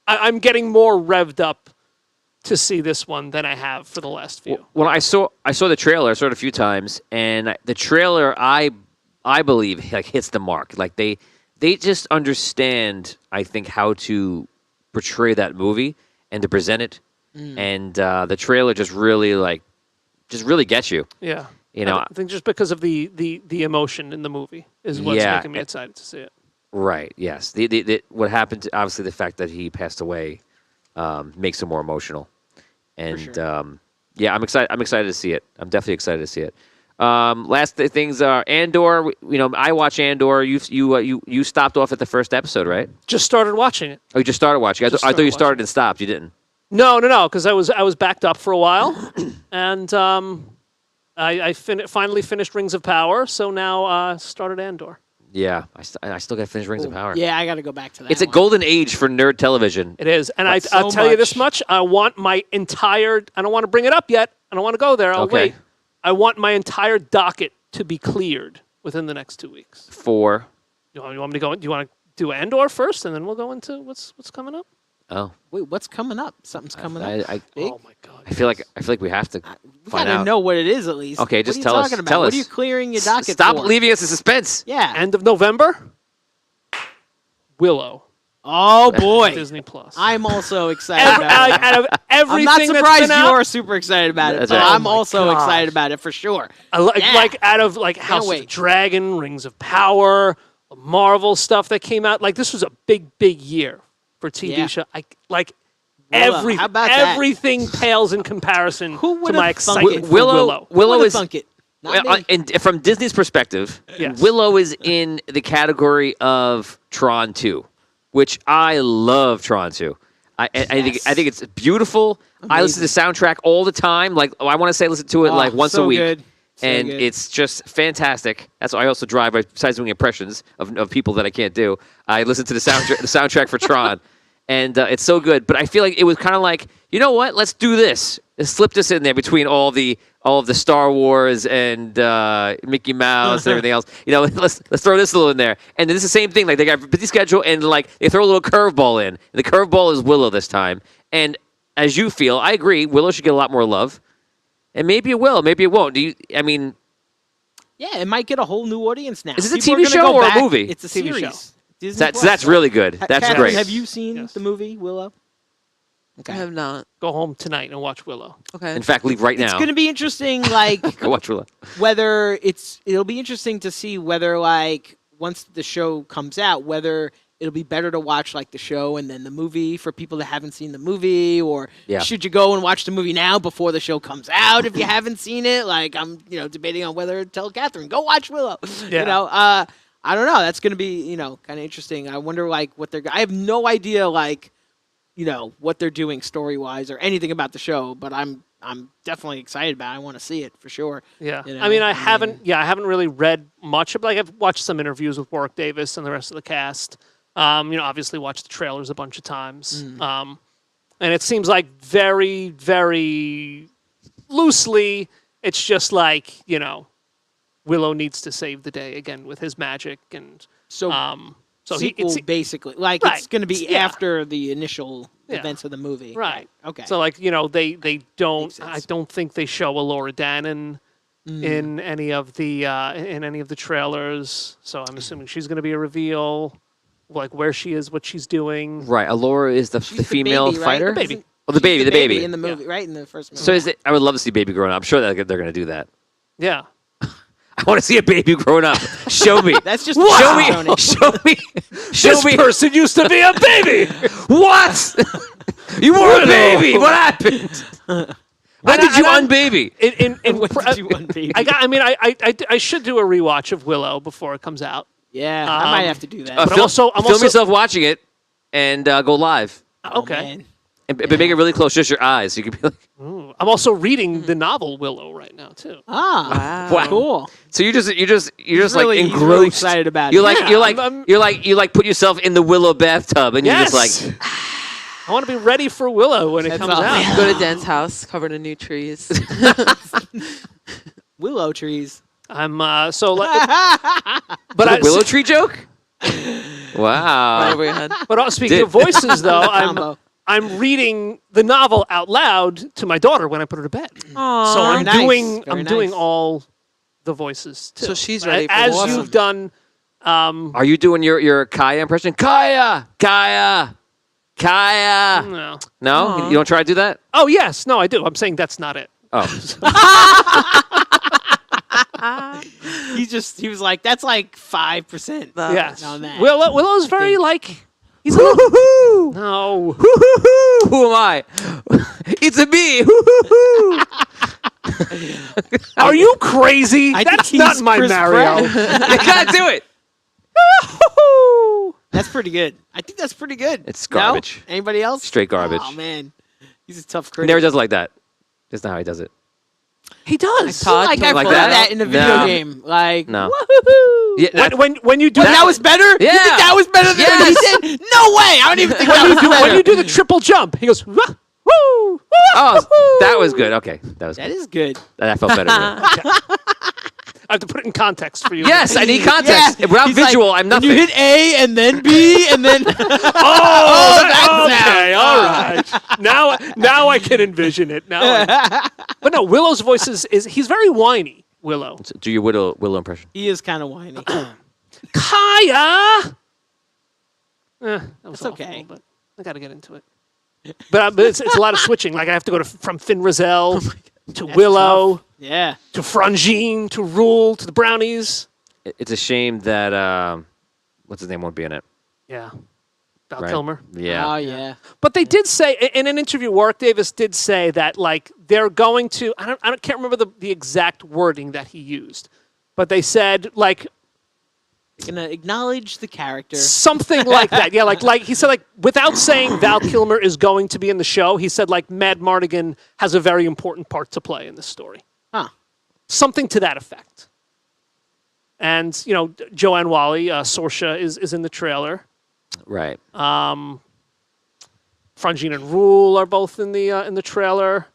I'm getting more revved up to see this one than I have for the last few. Well, I saw the trailer. I saw it a few times, and the trailer I believe like hits the mark. Like they just understand, I think, how to portray that movie and to present it, and the trailer just really gets you. Yeah, I think just because of the emotion in the movie is what's making me excited to see it. Right. Yes. The what happened? Obviously, the fact that he passed away makes it more emotional. And sure. I'm excited. I'm excited to see it. I'm definitely excited to see it. Last things are Andor. I watch Andor. You stopped off at the first episode, right? Just started watching it. Oh, you just started watching. I thought you started and stopped. You didn't. No, because I was backed up for a while, and I finally finished Rings of Power. So now started Andor. Yeah, I still got to finish Rings of Power. Yeah, I got to go back to that. It's a golden age for nerd television. It is, and I'll tell you this much: I want my entire. I don't want to bring it up yet. I don't want to go there. I'll wait. I want my entire docket to be cleared within the next 2 weeks. For you want me to go? Do you want to do Andor first, and then we'll go into what's coming up? Oh, wait, what's coming up? Something's coming up. Oh my god! I feel like we have to We find gotta out. know what it is at least. Okay, just what are you tell us. talking about? Tell What us. are you clearing your docket Stop for? leaving us in suspense. Yeah. End of November. Willow. Oh boy. Disney Plus. I'm also excited about it. Out of everything I'm not surprised that's been out, you're super excited about it, That's but right. I'm Oh my also God. excited about it for sure. like out of like House of the wait. Dragon, Rings of Power, the Marvel stuff that came out. Like this was a big year for TV Yeah. show. Willow. How about that? everything pales in comparison Who to would've my thunk excitement it? for Willow. Willow Who'da is thunk it? Not well, me. and from Disney's perspective, Yes. Willow is in the category of Tron 2, which I love Tron 2. I think it's beautiful. I listen to the soundtrack all the time. Like I want to say listen to it like once so a week. good. So And good. it's just fantastic. That's why I also drive. Besides doing impressions of people that I can't do, I listen to the soundtrack for Tron, and it's so good. But I feel like it was kind of like, you know what? Let's do this. Let's slip this in there between all of the Star Wars and Mickey Mouse and everything else. Let's throw this a little in there. And then it's the same thing. Like they got a busy schedule, and like they throw a little curveball in. The curveball is Willow this time. And as you feel, I agree. Willow should get a lot more love. And maybe it will, maybe it won't. Yeah, it might get a whole new audience now. Is it a People are TV gonna show go or a back. movie? It's a TV series. show. Disney that's Plus. really good. That's Catherine, great. Have you seen Yes. the movie Willow? I have not. Go home tonight and watch Willow. Okay. In fact, leave right now. It's going to be interesting, like Go watch Willow. whether it'll be interesting to see whether like once the show comes out, whether it'll be better to watch like the show and then the movie for people that haven't seen the movie, or Yeah. should you go and watch the movie now before the show comes out if you haven't seen it? Like I'm, debating on whether to tell Catherine go watch Willow. Yeah. I don't know. That's going to be kind of interesting. I wonder like what they're. I have no idea like what they're doing story wise or anything about the show, but I'm definitely excited about it. I want to see it for sure. Yeah, You know, I mean, I I haven't really read much. Like I've watched some interviews with Warwick Davis and the rest of the cast. Obviously watched the trailers a bunch of times. And it seems like very, very loosely, it's just like Willow needs to save the day again with his magic, and So sequel, basically, like Right. it's going to be Yeah. after the initial Yeah. events of the movie. right. Okay. So like they don't. Makes sense. I don't think they show a Laura Dannon in any of the trailers. So I'm assuming she's going to be a reveal, like where she is, what she's doing. Right. Allura is the She's female baby, right? fighter. The baby. Isn't- Oh, the she's baby. in the movie, right? In the first movie. So is it? I would love to see baby growing up. I'm sure that they're going to do that. Yeah. I want to see a baby growing up. Show me. That's just Show me. Tony. Show me. Show This me. person used to be a baby. What? You were a baby. What happened? When did you unbaby? What did you want, baby? I should do a rewatch of Willow before it comes out. Yeah, I might have to do that. But I'm also- film yourself watching it and go live. Oh, okay. man. And, but make it really close, just your eyes. You could be like, Ooh, I'm also reading the novel Willow right now too. Ah, Wow. cool. So you're just He's like really engrossed. excited about You're it. like Yeah, you like put yourself in the Willow bathtub and Yes. you're just like I want to be ready for Willow when it That's comes awesome. out. Go to Dan's house covered in new trees. Willow trees. I'm but a willow tree joke. Right Wow. over your head. But speaking of voices, though, Combo. I'm reading the novel out loud to my daughter when I put her to bed. Aww. So I'm nice. doing Very doing nice. all the voices too. So she's ready for as this. you've done. Are you doing your Kaya impression? Kaya. No. No, you don't try to do that. Oh yes, no, I do. I'm saying that's not it. Oh, He was like, that's like 5%. Yes, on that. Willow's very think. like. He's a little, no. who am I? It's a me. Are you crazy? I think That's he's not my Chris Mario. Pratt. You gotta do it. That's pretty good. I think that's pretty good. It's No? garbage. Anybody else? Straight garbage. Oh man, he's a tough He critic. never does it like that. That's not how he does it. He does. Todd Like told I Like put that? that in a video No. game. Like No. woohoo. Yeah, that- When you do That was better. You Yeah. think that was better than what he did? No way. I don't even think that was better. when you do the triple jump, he goes, "Wah, woo, woo, oh, that was good. Okay, that was That good. is good. That felt better. I have to put it in context for you. Yes, I need context. Yeah. Without He's like, visual, I'm when nothing. you hit A and then B and then Okay, all right. Now I can envision it. But no, Willow's voice is he's very whiny. Willow. Do your Willow impression. he is kind of whiny. Kaya. That was That's awful, okay. but I got to get into it. But it's a lot of switching. Like I have to go from Finn Rizal to Willow Yeah. to Frangine to Rule to the Brownies. It's a shame that what's his name won't be in it. Yeah. Val Right? Kilmer. Yeah. Oh yeah. But they did say in an interview, Warwick Davis did say that like they're going to. I can't remember the exact wording that he used, but they said like Gonna acknowledge the character. something like that. Yeah, like he said like without saying Val Kilmer is going to be in the show, he said like Mad Mardigan has a very important part to play in this story. Huh. Something to that effect. And Joanne Whalley, Sorsha is in the trailer. Right. Frangine and Rule are both in the trailer.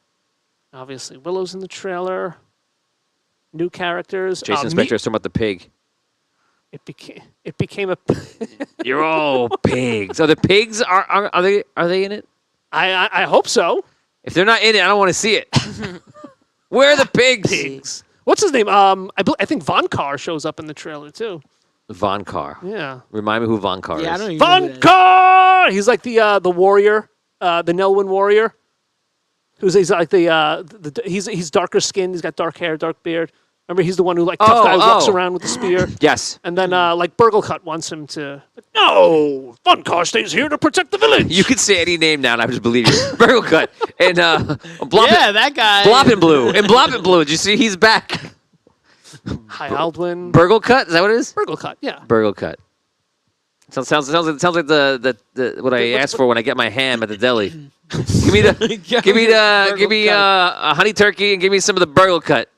Obviously, Willow's in the trailer. New characters. Jason Spector is talking about the pig. It became a. You're all pigs. So the pigs are they in it? I hope so. If they're not in it, I don't want to see it. Where are the pigs? What's his name? I think Von Carr shows up in the trailer too. Von Carr. Yeah. Remind me who Von Carr Yeah, I is. don't even know who Von that is. Carr. He's like the warrior, the Nelwyn warrior. He's like he's darker skinned. He's got dark hair, dark beard. Remember, he's the one who like tough guy walks around with the spear. Yes. And then like Burglecut wants him to. No, Von Carr stays here to protect the village. You could say any name now, and I would just believe you. Burgle Cut and Yeah, that guy. Bloppin' Blue and Bloppin' Blue. Did you see he's back? Hi Aldwin. Burgle Cut. Is that what it is? Burglecut. Yeah. Burgle Cut. Sounds like the what I asked for when I get my ham at the deli. give me a honey turkey and give me some of the Burgle Cut.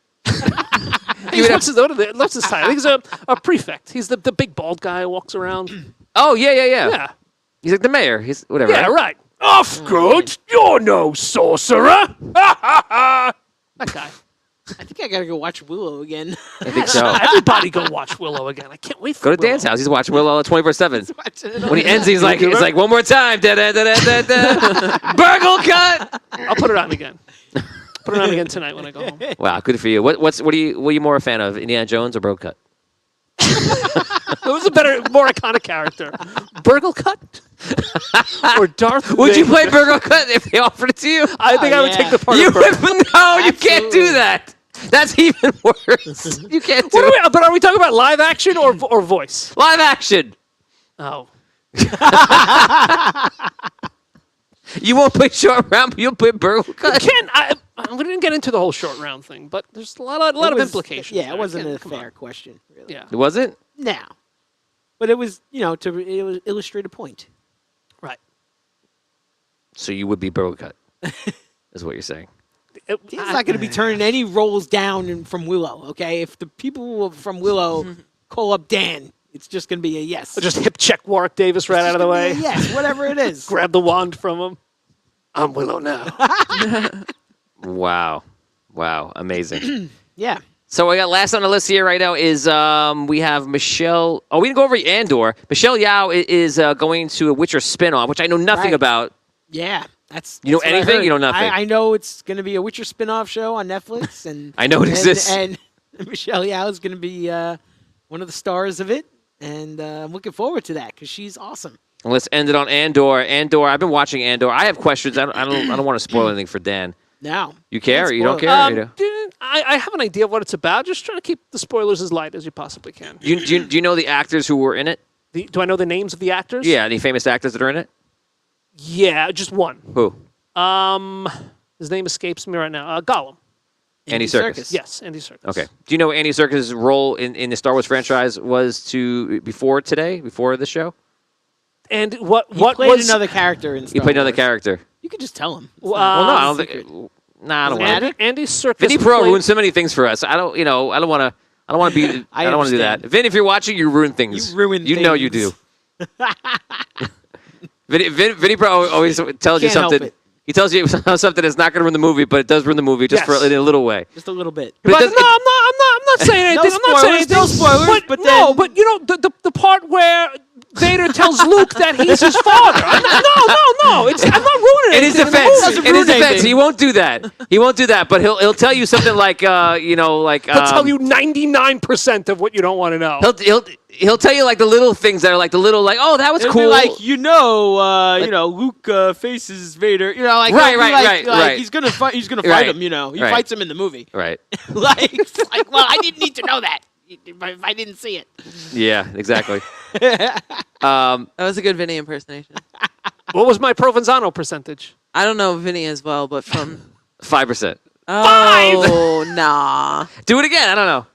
What's his title? He's a prefect. He's the big bald guy who walks around. Oh yeah. Yeah. He's like the mayor. He's whatever. Yeah, right? right. Off good. You're no sorcerer. That guy. I think I gotta go watch Willow again. I think so. Everybody go watch Willow again. I can't wait for Go to Willow. Dan's house. He's watching Willow 24/7. Watching it When he ends, he's like, it's like one more time. Da da da da da. Burgle Cut. I'll put it on again. Put it on again tonight when I go home. Wow, good for you. What are you more a fan of, Indiana Jones or Burgle Cut? Who's a more iconic character? Burglecut? Or Darth Would you Vader? play Burgle Cut if they offered it to you? I think I would yeah. take the part You of Burgle. would, no, you can't do Absolutely. that. That's even worse. You can't do it. But are we talking about live action or voice? Live action. Oh. You won't play short round, but you'll play Burgle Cut. We didn't get into the whole short round thing, but there's a lot of implications. Yeah, it there. wasn't a Come fair on. question, really. Yeah, It wasn't? No. But it was, to illustrate a point. right. So you would be Burgle Cut, is what you're saying. He's not going to be turning any roles down from Willow. Okay, if the people from Willow call up Dan, it's just going to be a yes. Just hip check Warwick Davis right out of the way. Yes, whatever it is. Grab the wand from him. I'm Willow now. Wow. Amazing. Yeah. So we got last on the list here right now is we have Michelle. Oh, we didn't go over Andor. Michelle Yeoh is going to a Witcher spinoff, which I know nothing about. Yeah. That's You know what I anything? heard. You know nothing. I know it's going to be a Witcher spin-off show on Netflix, and I know it exists. And Michelle Yeoh is going to be one of the stars of it, and I'm looking forward to that because she's awesome. Let's end it on Andor. I've been watching Andor. I have questions. I don't want to spoil anything for Dan. Now You care? Or you don't spoil care? it. You know? I have an idea of what it's about. Just trying to keep the spoilers as light as you possibly can. Do you know the actors who were in it? Do I know the names of the actors? Yeah, any famous actors that are in it? Yeah, just one. Who? His name escapes me right now. Gollum. Andy Serkis. Yes, Andy Serkis. Okay. Do you know what Andy Serkis' role in the Star Wars franchise was before the show? And what He what played was another character in Star He played another Wars. character. You could just tell him. It's Well, not- Well, no, it's I a don't secret. think. Nah, I don't Doesn't want. matter. Andy Serkis? Vinny Pro played- ruined so many things for us. I don't want to. I don't want to be. I don't want to do that. understand. Vin, if you're watching, you ruin things. You ruin You know you do. things. Vinny Pro always tells you Can't help something. it. He tells you something that's not going to ruin the movie, but it does ruin the movie just Yes. in a little way. Just a little bit. But it But does- no, I'm not saying anything. I'm not saying spoilers, anything. no spoilers, but no, then- but you know the part where Vader tells Luke that he's his father. No. I'm not ruining In his anything. defense, Doesn't in his ruin defense, anything. he won't do that. He won't do that. But he'll tell you something like He'll tell you 99% of what you don't want to know. He'll tell you like the little things that are like the little like, oh, that was It'll cool. be like Luke faces Vader. Right, it'll be right. Like, he's gonna fight. He's gonna fight Right. him. He Right. fights him in the movie. Right. Well, I didn't need to know that if I didn't see it. Yeah, exactly. That was a good Vinny impersonation. What was my Provenzano percentage? I don't know Vinny as well, but from 5%. oh nah, Do it again. I don't know.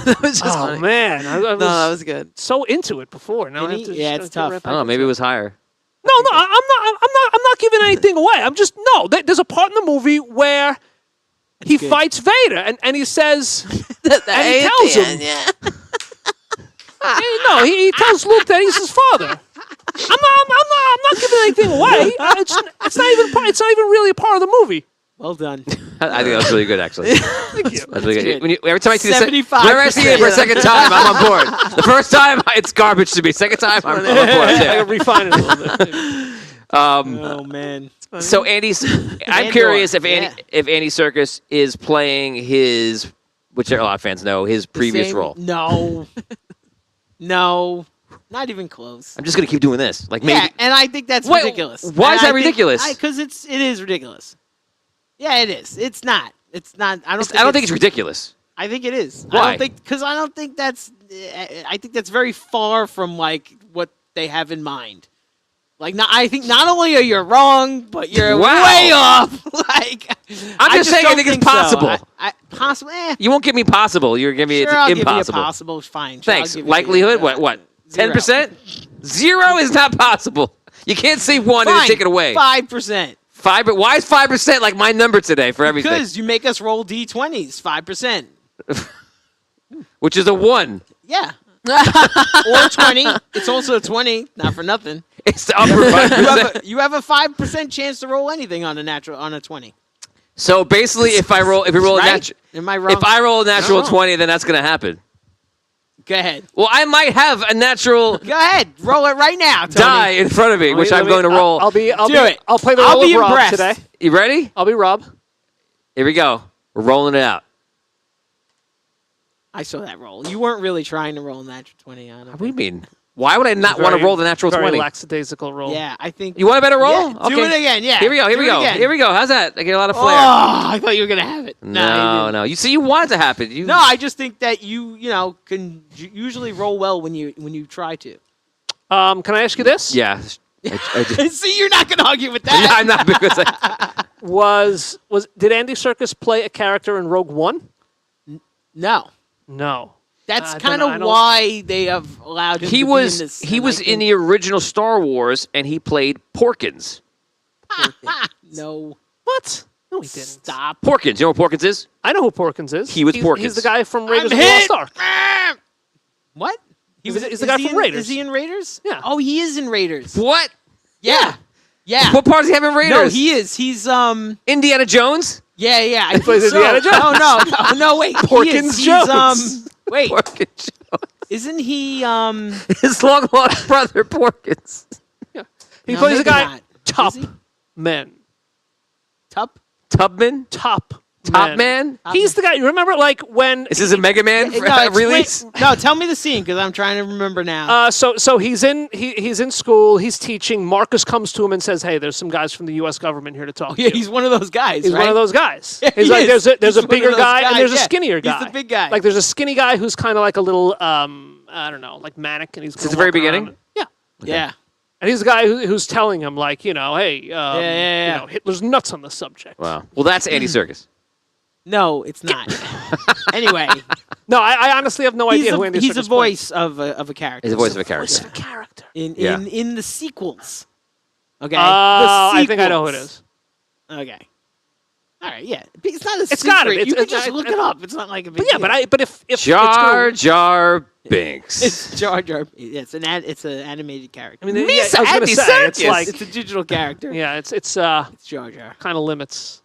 that was just Oh funny. man, I was No, that was good. so into it before. Now I have Vinny? to Yeah, just it's get tough. right I back don't know. Maybe into it was higher. No, I'm not giving anything away. I'm just There's a part in the movie where he good. fights Vader, and he says, And he tells him. Yeah. he tells Luke that he's his father. I'm not giving anything away. It's not even really a part of the movie. Well done. I think that was really good, actually. Thank you. That's really good. good. Every time I see the 75%. whenever I see it for a second time, I'm on board. The first time, it's garbage to me. Second time, I'm on board. I too. gotta refine it a little bit. Oh man. So I'm Andor, curious if yeah. Andy Serkis is playing his, which a lot of fans know, his previous Same- role. No. No. Not even close. I'm just gonna keep doing this. Like Yeah, maybe. and I think that's Wait, ridiculous. why is that ridiculous? Because it is ridiculous. Yeah, it is. It's not. It's not. I don't think it's ridiculous. I think it is. Why? I don't think that's. I think that's very far from like what they have in mind. Like, I think not only are you wrong, but you're Wow. way off. Like, I'm just saying I don't think it's so. possible. Possible. You won't give me possible. You're giving me Sure, it's I'll impossible. give you a possible. Fine. Sure, I'll Thanks. give you Likelihood? a- What? zero. 10%? 0 is not possible. You can't say 1 and then Fine, take it away. 5%. 5. But why is 5% like my number today for everything? Because you make us roll d20s, 5%. Which is a 1. Yeah. Or 20. It's also a 20. Not for nothing. It's the upper 5%. You have a 5% chance to roll anything on a 20. So basically, if we roll a Right? natural, Am I wrong? if I roll a natural No. 20, then that's going to happen. Go ahead. Well, I might have a natural Go ahead. Roll it right now, Tony. die in front of me, which I'm going to roll. I'll play Do the it. I'll play the I'll role be of Rob impressed. today. You ready? I'll be Rob. Here we go. We're rolling it out. I saw that roll. You weren't really trying to roll a natural 20 on it. What do you mean? Why would I not want to roll the natural very 20? lackadaisical roll. Yeah, I think. You want a better roll? Yeah, do it again, yeah. Here we go. Here Do we it go. again. Here we go. How's that? I get a lot of Oh, flair. I thought you were going to have it. No, no. You see, you want it to happen. You No, I just think that you can usually roll well when you try to. Can I ask you this? Yeah. I just, See, you're not going to argue with no, that. I'm not because I, Did Andy Serkis play a character in Rogue One? No. No. That's I kind don't know, I of don't- why they have allowed him he to was be in this. he and was I in think- the original Star Wars and he played Porkins. No. What? No, he didn't. Stop. Porkins. You know what Porkins is? I know who Porkins is. He was He's Porkins. the guy from Raiders of I'm the hit. Lost Ark. What? He's the is guy he from in- Raiders. Is he in Raiders? Yeah. Oh, he is in Raiders. What? Yeah. Yeah. What part does he have in Raiders? No, he is. He's Indiana Jones? Yeah. I plays think so. Indiana Jones. No. Wait. Porkins he is. Jones. Wait. Porkins Jones. Isn't he? His long lost brother, Porkins. He No, plays a maybe guy. not. Top Is he? men. Tup. Tubman? Top Man? He's the guy. You remember, like when? Is this a Mega Man release? No, tell me the scene because I'm trying to remember now. So he's in school. He's teaching. Marcus comes to him and says, "Hey, there's some guys from the U.S. government here to talk to Yeah, you." he's one of those guys. He's right? one of those guys. Yeah, He's he like, is. there's He's a one of bigger those guy and guys, there's a yeah. skinnier He's guy. the big guy. Like there's a skinny guy who's kind of like a little, I don't know, like manic, and he's Since the very beginning? Yeah. Yeah. And he's the guy who's telling him, like, hey, Yeah. You know, Hitler's nuts on the subject. Wow. Well, that's Andy Serkis. No, it's not. Anyway, No, I honestly have no idea who Andy he's a Serkis voice of a character. He's the voice of a plays. character. Voice of a character. in the sequels. Okay. Oh, The I think I know who it sequels. is. Okay. All right. Yeah. It's not a secret. gotta be. You can It's- just look it up. It's not like a big But yeah, deal. but if Jar it's Jar Binks. It's Jar Jar. It's an animated character. I mean, Miss I was gonna Andy say it's Serkis. like it's a digital character. it's It's Jar Jar. kind of limits.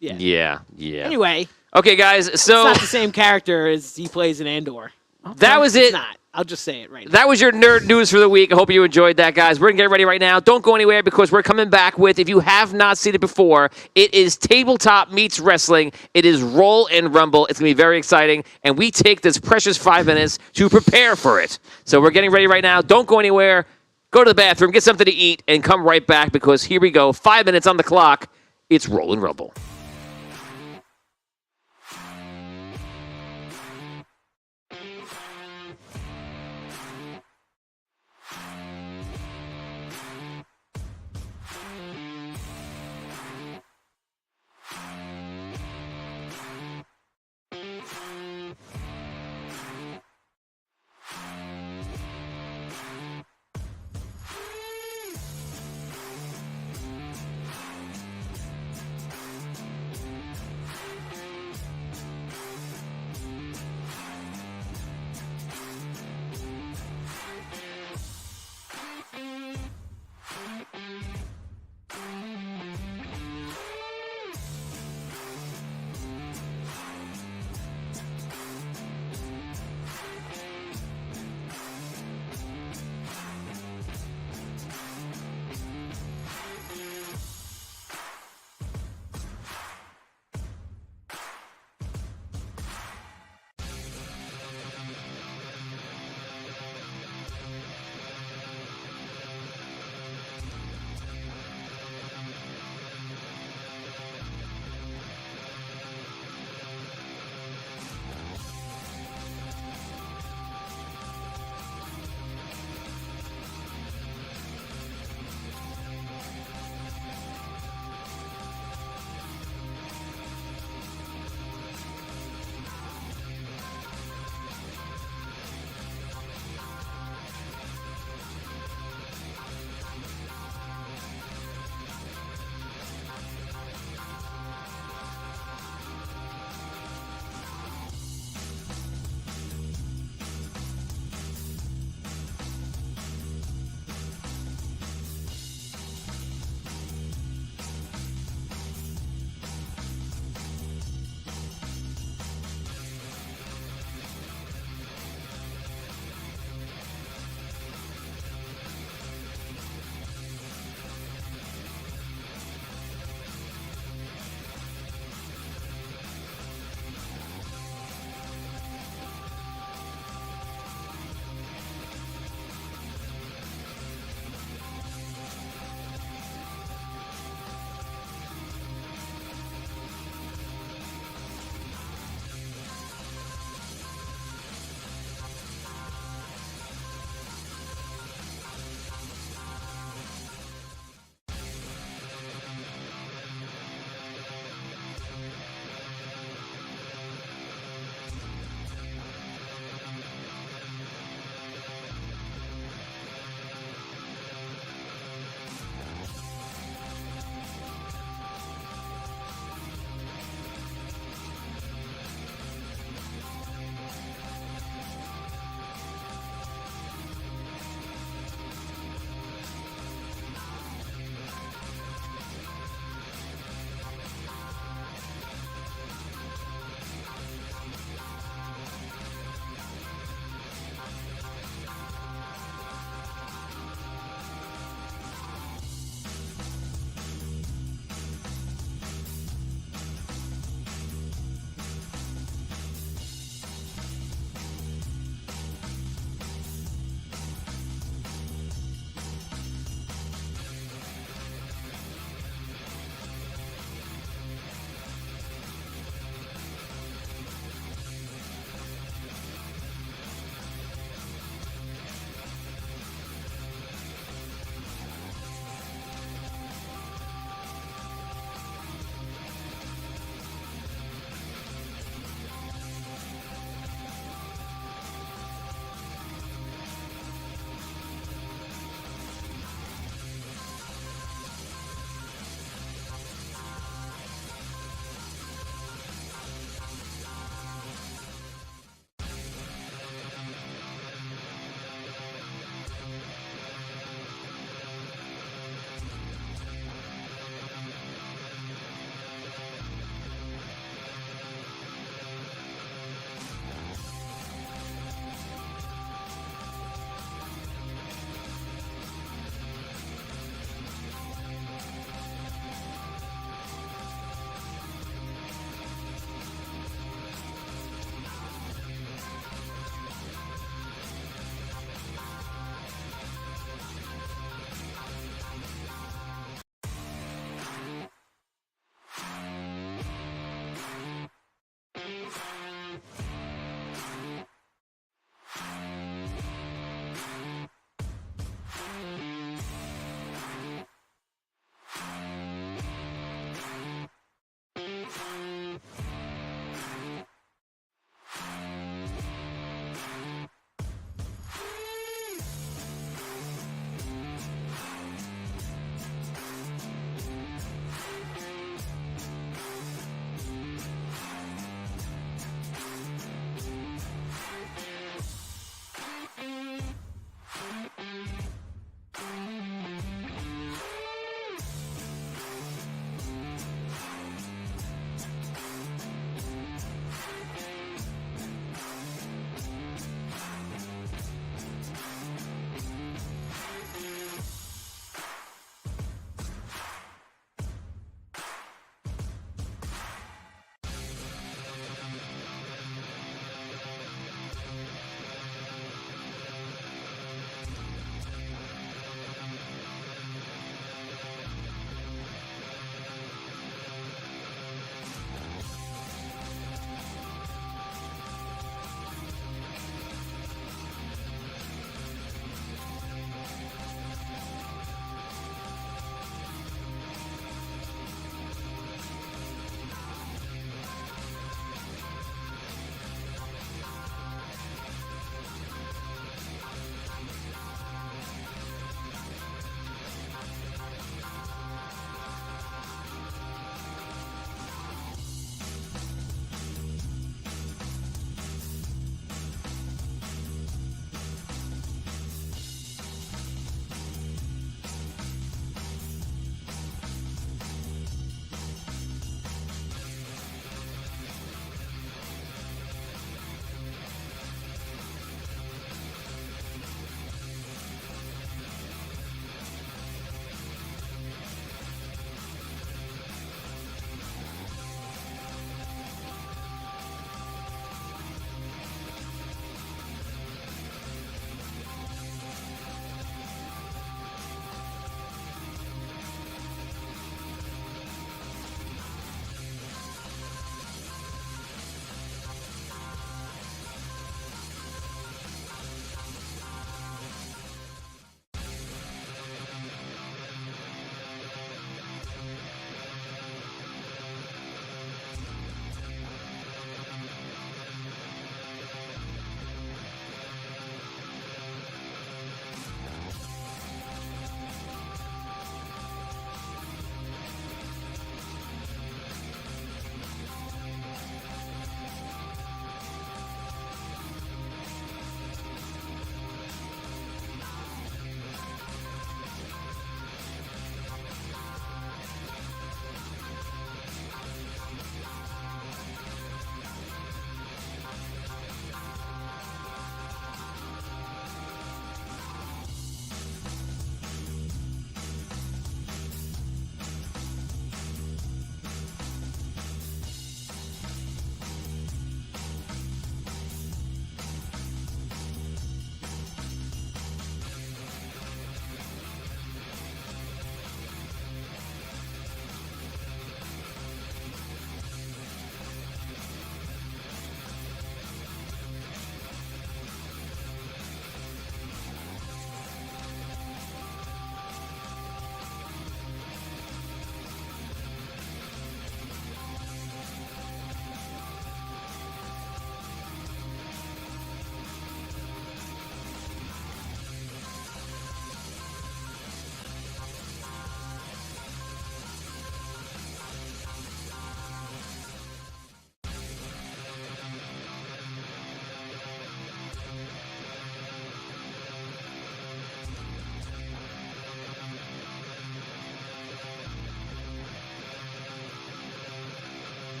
Yeah. Yeah. Anyway, Okay, guys. it's So not the same character as he plays in Andor. that was It's it. not. I'll just say it right now. That was your nerd news for the week. I hope you enjoyed that, guys. We're going to get ready right now. Don't go anywhere because we're coming back with, if you have not seen it before, it is Tabletop Meets Wrestling. It is Roll and Rumble. It's going to be very exciting, and we take this precious 5 minutes to prepare for it. So we're getting ready right now. Don't go anywhere. Go to the bathroom, get something to eat, and come right back because here we go. 5 minutes on the clock. It's Roll and Rumble.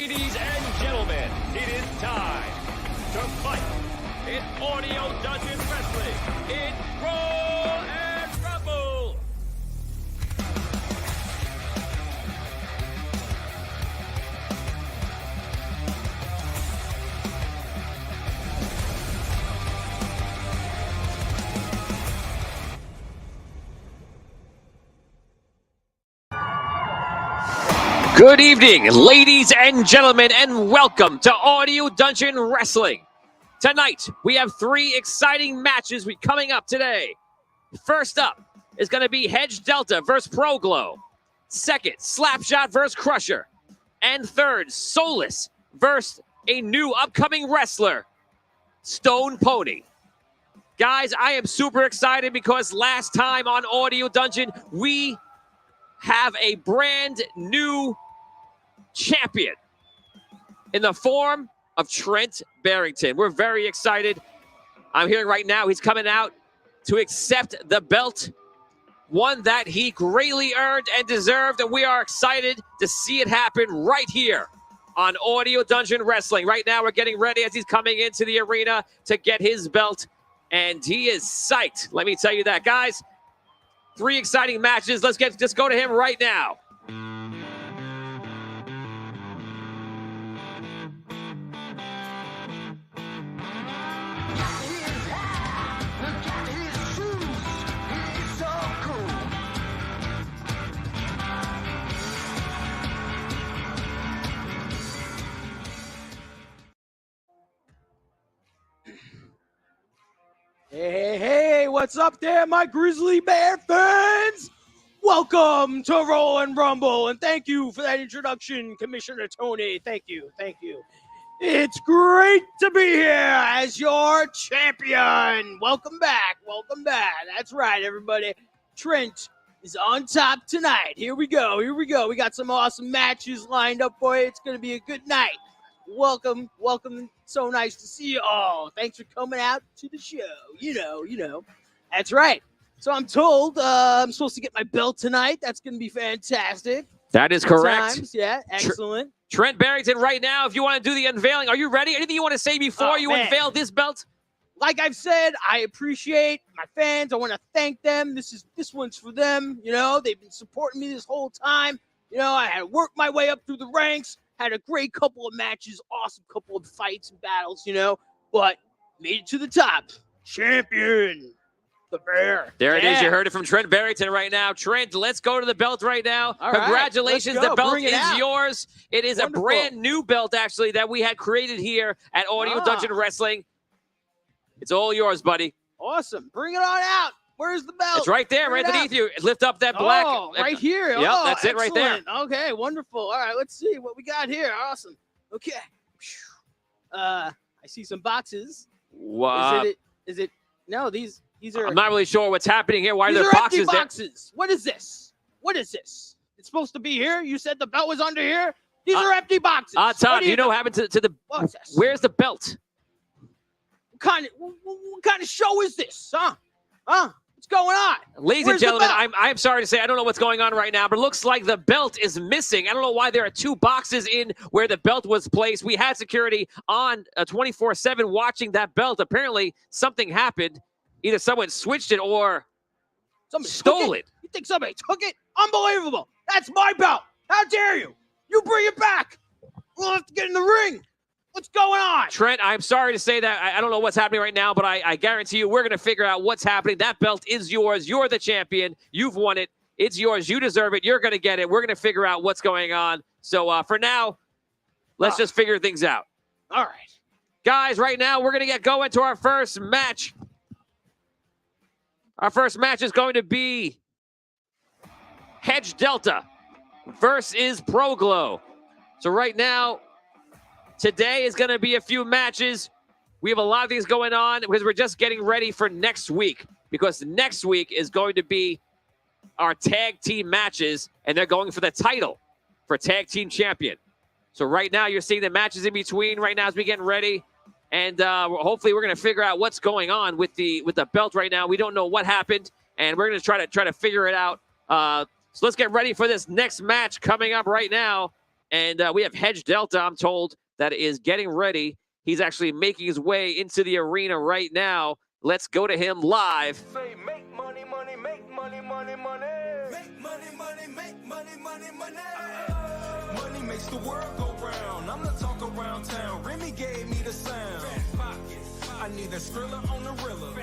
Ladies and gentlemen, it is time to fight in Audio Dungeon Wrestling in Brawl and Rumble. Good evening, ladies and gentlemen, and welcome to Audio Dungeon Wrestling. Tonight, we have 3 exciting matches coming up today. First up is going to be Hedge Delta versus Pro Glow. Second, Slapshot versus Crusher. And third, Solus versus a new upcoming wrestler, Stone Pony. Guys, I am super excited because last time on Audio Dungeon, we have a brand new champion in the form of Trent Barrington. We're very excited. I'm hearing right now he's coming out to accept the belt, one that he greatly earned and deserved, and we are excited to see it happen right here on Audio Dungeon Wrestling. Right now we're getting ready as he's coming into the arena to get his belt, and he is psyched. Let me tell you that, guys. 3 exciting matches. Let's just go to him right now. Hey, what's up there, my Grizzly Bear fans? Welcome to Roll and Rumble, and thank you for that introduction, Commissioner Tony. Thank you. It's great to be here as your champion. Welcome back. That's right, everybody. Trent is on top tonight. Here we go. We got some awesome matches lined up for you. It's going to be a good night. Welcome. So nice to see you all. Thanks for coming out to the show. You know. That's right. So I'm told I'm supposed to get my belt tonight. That's going to be fantastic. That is correct. Times. Yeah, excellent. Trent Barrington, right now, if you want to do the unveiling, are you ready? Anything you want to say before you unveil this belt? Like I've said, I appreciate my fans. I want to thank them. This one's for them. You know, they've been supporting me this whole time. You know, I had to work my way up through the ranks. Had a great couple of matches, awesome couple of fights and battles, you know, but made it to the top. Champion, the Bear. There it is. You heard it from Trent Barrington right now. Trent, let's go to the belt right now. All Congratulations. Right, the belt Bring it is out. yours. It is Wonderful. a brand new belt, actually, that we had created here at Audio Dungeon Wrestling. It's all yours, buddy. Awesome. Bring it on out. Where's the belt? It's right there, right underneath you. Lift up that black. Oh, right here. Yep, that's it right there. Okay, wonderful. All right, let's see what we got here. Awesome. Okay. I see some boxes. What? Is it? No, these are. I'm not really sure what's happening here. Why are These there are boxes empty there? boxes. What is this? It's supposed to be here. You said the belt was under here. These are empty boxes. Todd, do you know what happened to the? What's this? Where's the belt? What kind of show is this? Huh? What's going on? Ladies Where's and the gentlemen, belt? I'm sorry to say I don't know what's going on right now, but it looks like the belt is missing. I don't know why there are 2 boxes in where the belt was placed. We had security on 24/7 watching that belt. Apparently, something happened. Either someone switched it or Somebody stole took it. You think somebody took it? Unbelievable. That's my belt. How dare you? You bring it back. We'll have to get in the ring. What's going on? Trent, I'm sorry to say that. I don't know what's happening right now, but I guarantee you we're going to figure out what's happening. That belt is yours. You're the champion. You've won it. It's yours. You deserve it. You're going to get it. We're going to figure out what's going on. So for now, let's just figure things out. All right. Guys, right now we're going to get going to our first match. Our first match is going to be Hedge Delta versus Pro Glow. So right now, today is going to be a few matches. We have a lot of things going on because we're just getting ready for next week. Because next week is going to be our tag team matches, and they're going for the title for tag team champion. So right now, you're seeing the matches in between right now as we getting ready. And hopefully we're going to figure out what's going on with the belt right now. We don't know what happened, and we're going to try to figure it out. So let's get ready for this next match coming up right now. And we have Hedge Delta, I'm told, that is getting ready. He's actually making his way into the arena right now. Let's go to him live. Say, make money, money, make money, money, money. Make money, money, make money, money, money. Money makes the world go round. I'm the talk around town. Remy gave me the sound. I need that Skrilla on the Rilla.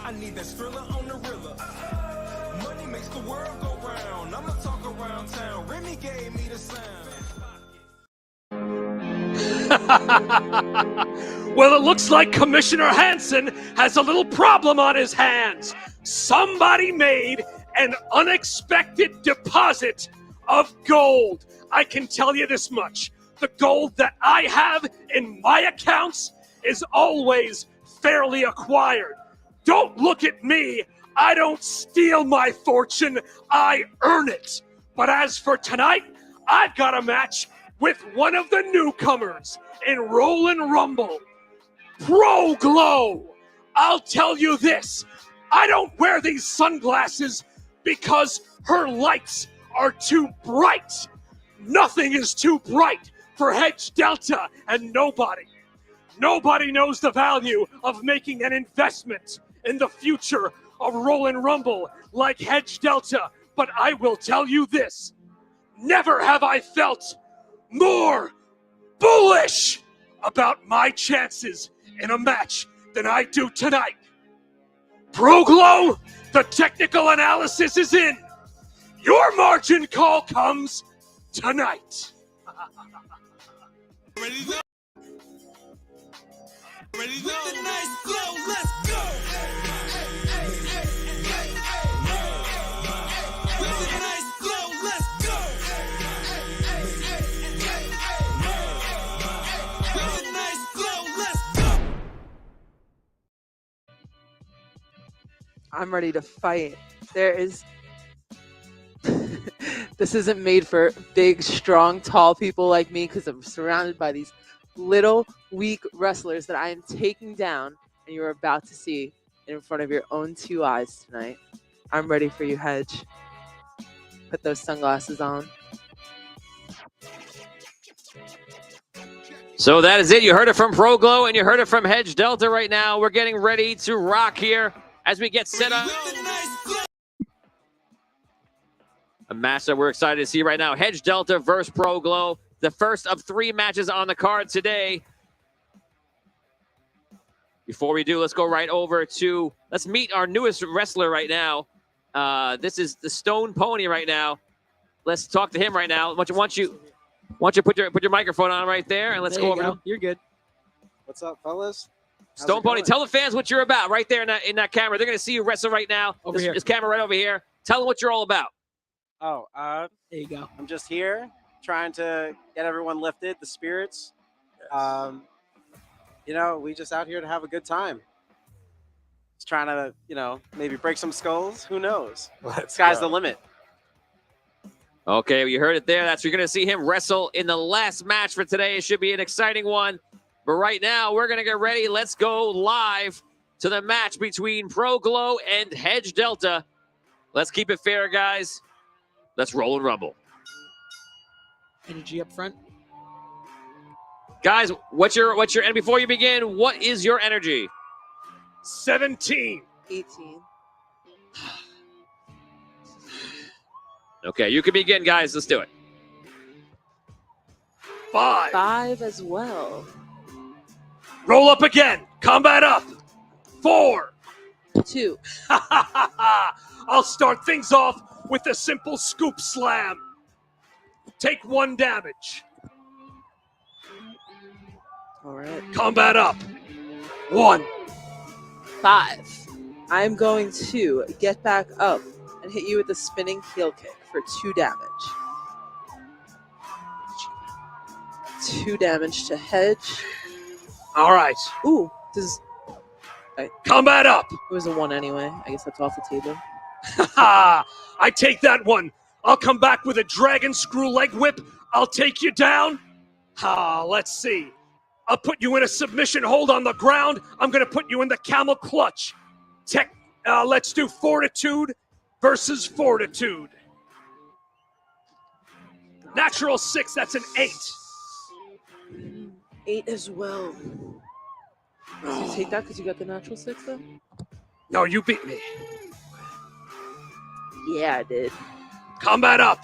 I need that Skrilla on the Rilla. Money makes the world go round. I'm the talk around town. Remy gave me the sound. Well, it looks like Commissioner Hansen has a little problem on his hands. Somebody made an unexpected deposit of gold. I can tell you this much. The gold that I have in my accounts is always fairly acquired. Don't look at me. I don't steal my fortune. I earn it. But as for tonight, I've got a match with one of the newcomers in Rollin' Rumble, Pro Glow. I'll tell you this, I don't wear these sunglasses because her lights are too bright. Nothing is too bright for Hedge Delta, and nobody knows the value of making an investment in the future of Rollin' Rumble like Hedge Delta. But I will tell you this, never have I felt more bullish about my chances in a match than I do tonight. Pro Glow, the technical analysis is in. Your margin call comes tonight. Ready to go. Ready to go. With the nice glow, let's go. With the nice glow, let's go. With the nice glow, let's go. I'm ready to fight. There is. This isn't made for big, strong, tall people like me because I'm surrounded by these little, weak wrestlers that I am taking down, and you're about to see in front of your own two eyes tonight. I'm ready for you, Hedge. Put those sunglasses on. So that is it. You heard it from Pro Glow and you heard it from Hedge Delta right now. We're getting ready to rock here as we get set up. A match that we're excited to see right now. Hedge Delta versus Pro Glow. The first of 3 matches on the card today. Before we do, let's go right over to, let's meet our newest wrestler right now. This is the Stone Pony right now. Let's talk to him right now. Why don't you put your microphone on right there, and let's There go you over. go. You're good. What's up, fellas? How's Stone it Pony, going? tell the fans what you're about right there in that camera. They're going to see you wrestle right now. Over here. This camera right over here. Tell them what you're all about. Oh, There you go. I'm just here trying to get everyone lifted, the spirits. We just out here to have a good time. Just trying to, maybe break some skulls. Who knows? Sky's the limit. Okay, well, you heard it there. You're going to see him wrestle in the last match for today. It should be an exciting one. But right now, we're going to get ready. Let's go live to the match between Pro Glow and Hedge Delta. Let's keep it fair, guys. Let's roll and rumble. Energy up front. Guys, and before you begin, what is your energy? 17. 18. Okay, you can begin, guys. Let's do it. 5. 5 as well. Roll up again. Combat up. 4. 2. I'll start things off with a simple scoop slam. Take 1 damage. All right. Combat up. 1. 5. I'm going to get back up and hit you with a spinning heel kick for 2 damage. 2 damage to Hedge. All right. Ooh, Combat up. it was a 1 anyway. I guess that's off the table. I take that one. I'll come back with a dragon screw leg whip. I'll take you down. Let's see. I'll put you in a submission hold on the ground. I'm going to put you in the camel clutch. Let's do fortitude versus fortitude. Natural 6, that's an 8. 8 as well. Did you take that because you got the natural 6 though? No, you beat me. Yeah, I did. Combat up.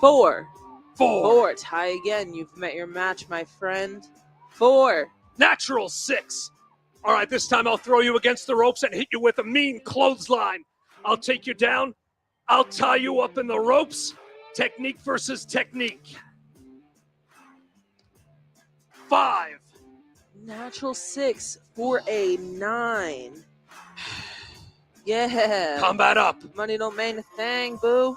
4. 4. Tie again. You've met your match, my friend. 4. Natural 6. All right, this time I'll throw you against the ropes and hit you with a mean clothesline. I'll take you down. I'll tie you up in the ropes. Technique versus technique. 5. Natural 6 for a 9. Yeah. Combat up. Money don't mean a thing, boo.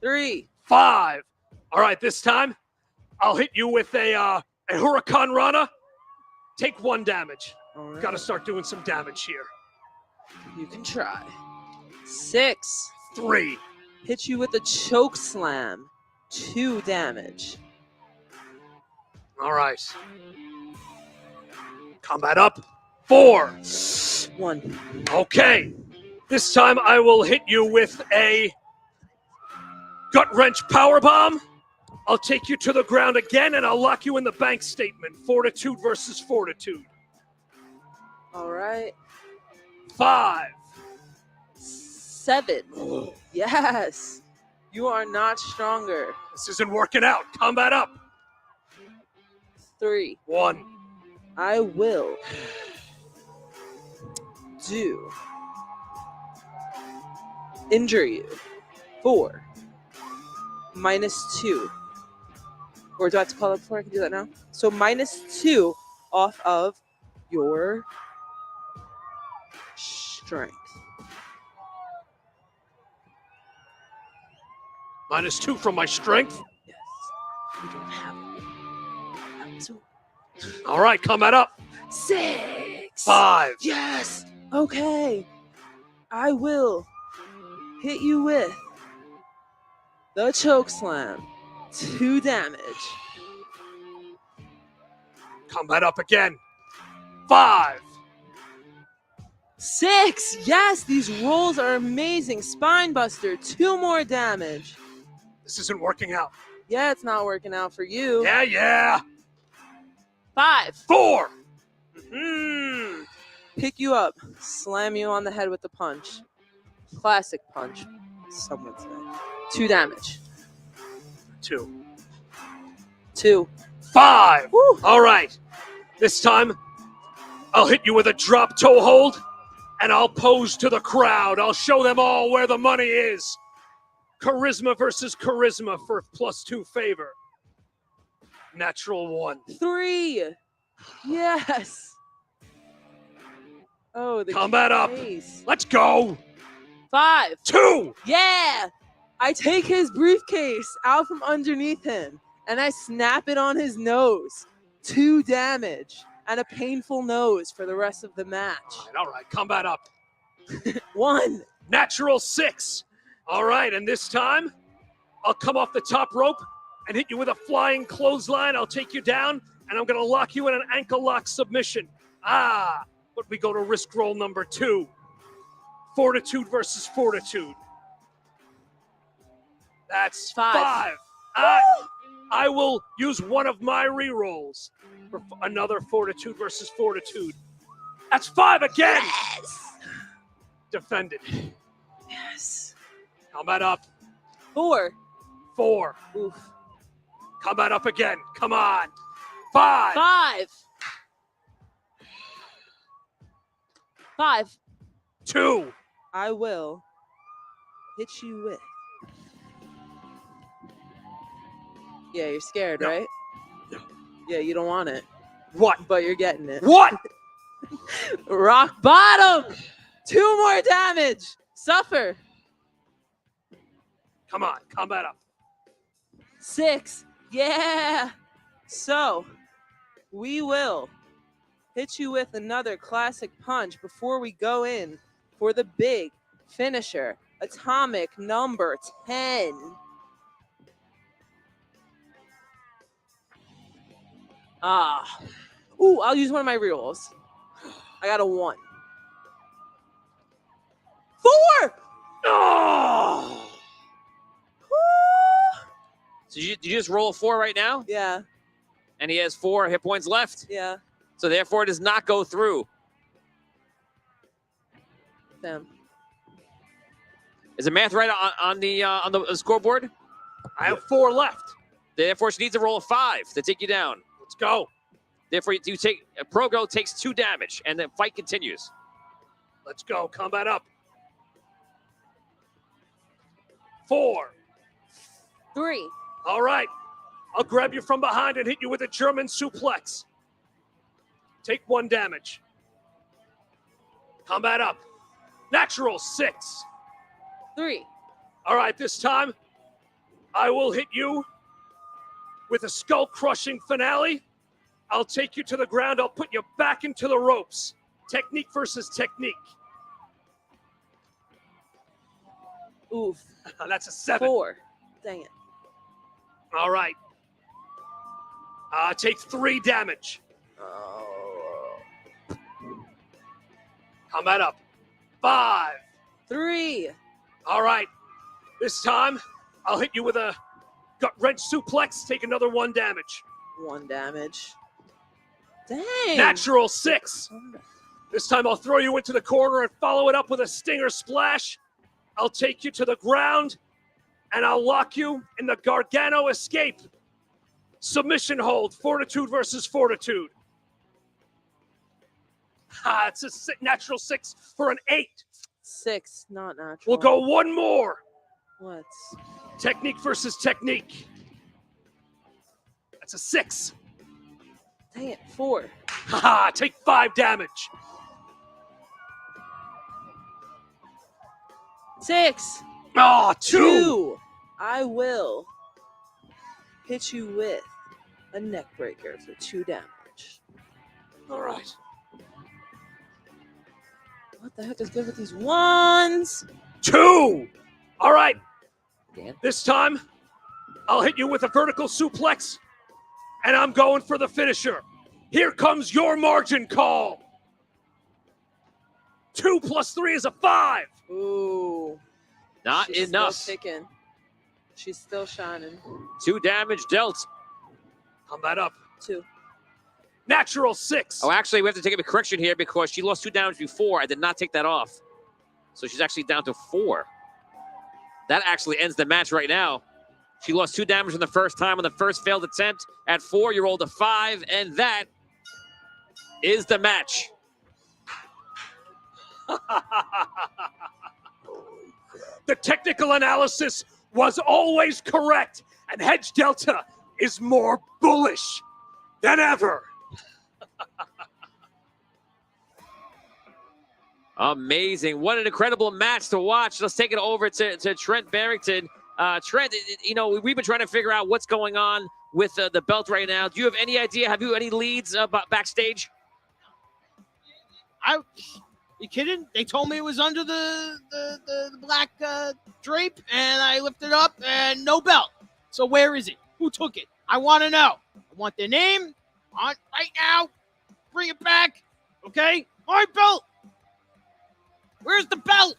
3. 5. All right, this time I'll hit you with a Hurricane Rana. Take 1 damage. All right. Got to start doing some damage here. You can try. 6. 3. Hit you with a choke slam. 2 damage. All right. Combat up. 4. 1. Okay. This time I will hit you with a gut wrench powerbomb. I'll take you to the ground again and I'll lock you in the bank statement. Fortitude versus fortitude. All right. 5. 7. Yes. You are not stronger. This isn't working out. Combat up. 3. 1. I will do injure you. 4. -2. Or do I have to call it before I can do that now? So -2 off of your strength. -2 from my strength. Yes. You don't have it. So All right, combat up. 6. 5. Yes. Okay. I will hit you with the choke slam. 2 damage. Combat up again. 5. 6. Yes, these rolls are amazing. Spine buster. 2 more damage. This isn't working out. Yeah, it's not working out for you. Yeah. 5. 4. Pick you up. Slam you on the head with the punch. Classic punch, some would say. 2 damage. 2. 2. 5. Woo. All right. This time, I'll hit you with a drop toe hold, and I'll pose to the crowd. I'll show them all where the money is. Charisma versus charisma for +2 favor. Natural 1. 3. Yes. Oh, the Combat up. case. Let's go. 5. 2. Yeah. I take his briefcase out from underneath him and I snap it on his nose. 2 damage and a painful nose for the rest of the match. All right. Combat up. 1. Natural 6. All right. And this time, I'll come off the top rope and hit you with a flying clothesline. I'll take you down, and I'm going to lock you in an ankle lock submission. But we go to risk roll number 2. Fortitude versus fortitude. That's 5. I will use one of my rerolls for another fortitude versus fortitude. That's 5 again. Yes. Defended. Yes. Combat up. 4. 4. Oof. Combat up again. Come on. 5. 5. 5. 2. I will hit you with. Yeah, you're scared, No. right? No. Yeah, you don't want it, What? but you're getting it. What? Rock bottom. 2 more damage. Suffer. Come on. Combat up. 6. Yeah. So, we will hit you with another classic punch before we go in for the big finisher. Atomic number 10. Ooh, I'll use one of my rerolls. I got a 1. 4. Oh! So did you just roll a 4 right now? Yeah. And he has 4 hit points left. Yeah. So therefore, it does not go through. Damn. Is the math right on the scoreboard? I have 4 left. Therefore, she needs to roll a 5 to take you down. Let's go. Therefore, you take Progo takes 2 damage, and the fight continues. Let's go. Combat up. 4. 3. All right. I'll grab you from behind and hit you with a German suplex. Take 1 damage. Combat up. Natural 6. 3. All right, this time I will hit you with a skull-crushing finale. I'll take you to the ground. I'll put you back into the ropes. Technique versus technique. Oof. That's a 7. 4. Dang it. All right. Take 3 damage. Oh. Combat up. 5. 3. All right. This time, I'll hit you with a gut wrench suplex. Take another 1 damage. 1 damage. Dang. Natural 6. This time, I'll throw you into the corner and follow it up with a stinger splash. I'll take you to the ground, and I'll lock you in the Gargano escape. Submission hold. Fortitude versus fortitude. It's a natural 6 for an 8. 6. Not natural. We'll go 1 more. What? Technique versus technique. That's a 6. Dang it. 4. Haha, take 5 damage. 6. Oh, 2. 2. I will hit you with a neck breaker for 2 damage. All right. What the heck is good with these ones? 2. All right. Dan? This time, I'll hit you with a vertical suplex, and I'm going for the finisher. Here comes your margin call. 2 plus 3 is a 5. Ooh. Not She's enough. Still ticking. She's still shining. 2 damage dealt. Combat up. 2. Natural 6. Oh, actually, we have to take a correction here because she lost 2 damage before. I did not take that off. So she's actually down to 4. That actually ends the match right now. She lost 2 damage on the first time on the first failed attempt. At 4, you rolled a 5, and that is the match. The technical analysis was always correct, and Hedge Delta is more bullish than ever. Amazing. What an incredible match to watch. Let's take it over to Trent Barrington. Trent, you know, we've been trying to figure out what's going on with the belt right now. Do you have any idea? Have you any leads backstage? You kidding? They told me it was under the black drape, and I lifted it up, and no belt. So where is it? Who took it? I want to know. I want their name on right now. Bring it back, okay? My belt. Where's the belt,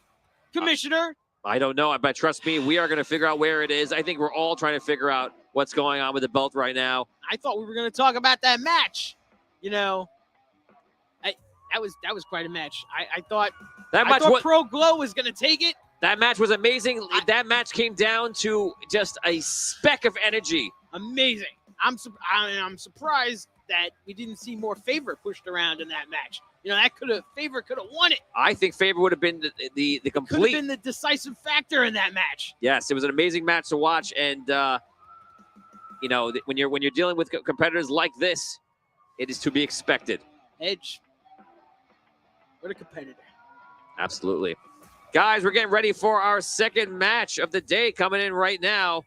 Commissioner? I don't know, but trust me, we are going to figure out where it is. I think we're all trying to figure out what's going on with the belt right now. I thought we were going to talk about that match. You know, that was quite a match. I thought Pro Glow was going to take it. That match was amazing. That match came down to just a speck of energy. Amazing. I'm surprised that we didn't see more Favor pushed around in that match. You know, Favor could have won it. I think Favor would have been the complete. Could have been the decisive factor in that match. Yes, it was an amazing match to watch, and you know, when you're dealing with competitors like this, it is to be expected. Edge, what a competitor! Absolutely, guys. We're getting ready for our second match of the day coming in right now.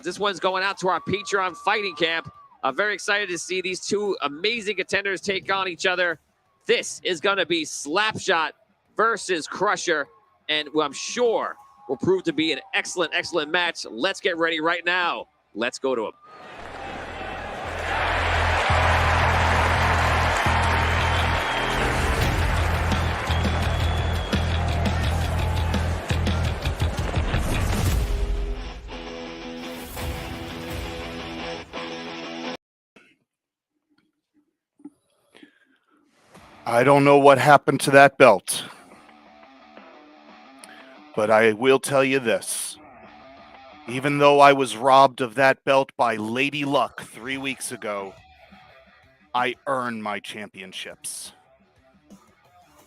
This one's going out to our Patreon Fighting Camp. I'm very excited to see these two amazing contenders take on each other. This is going to be Slapshot versus Crusher, and I'm sure will prove to be an excellent, excellent match. Let's get ready right now. Let's go to him. I don't know what happened to that belt. But I will tell you this. Even though I was robbed of that belt by Lady Luck 3 weeks ago, I earned my championships.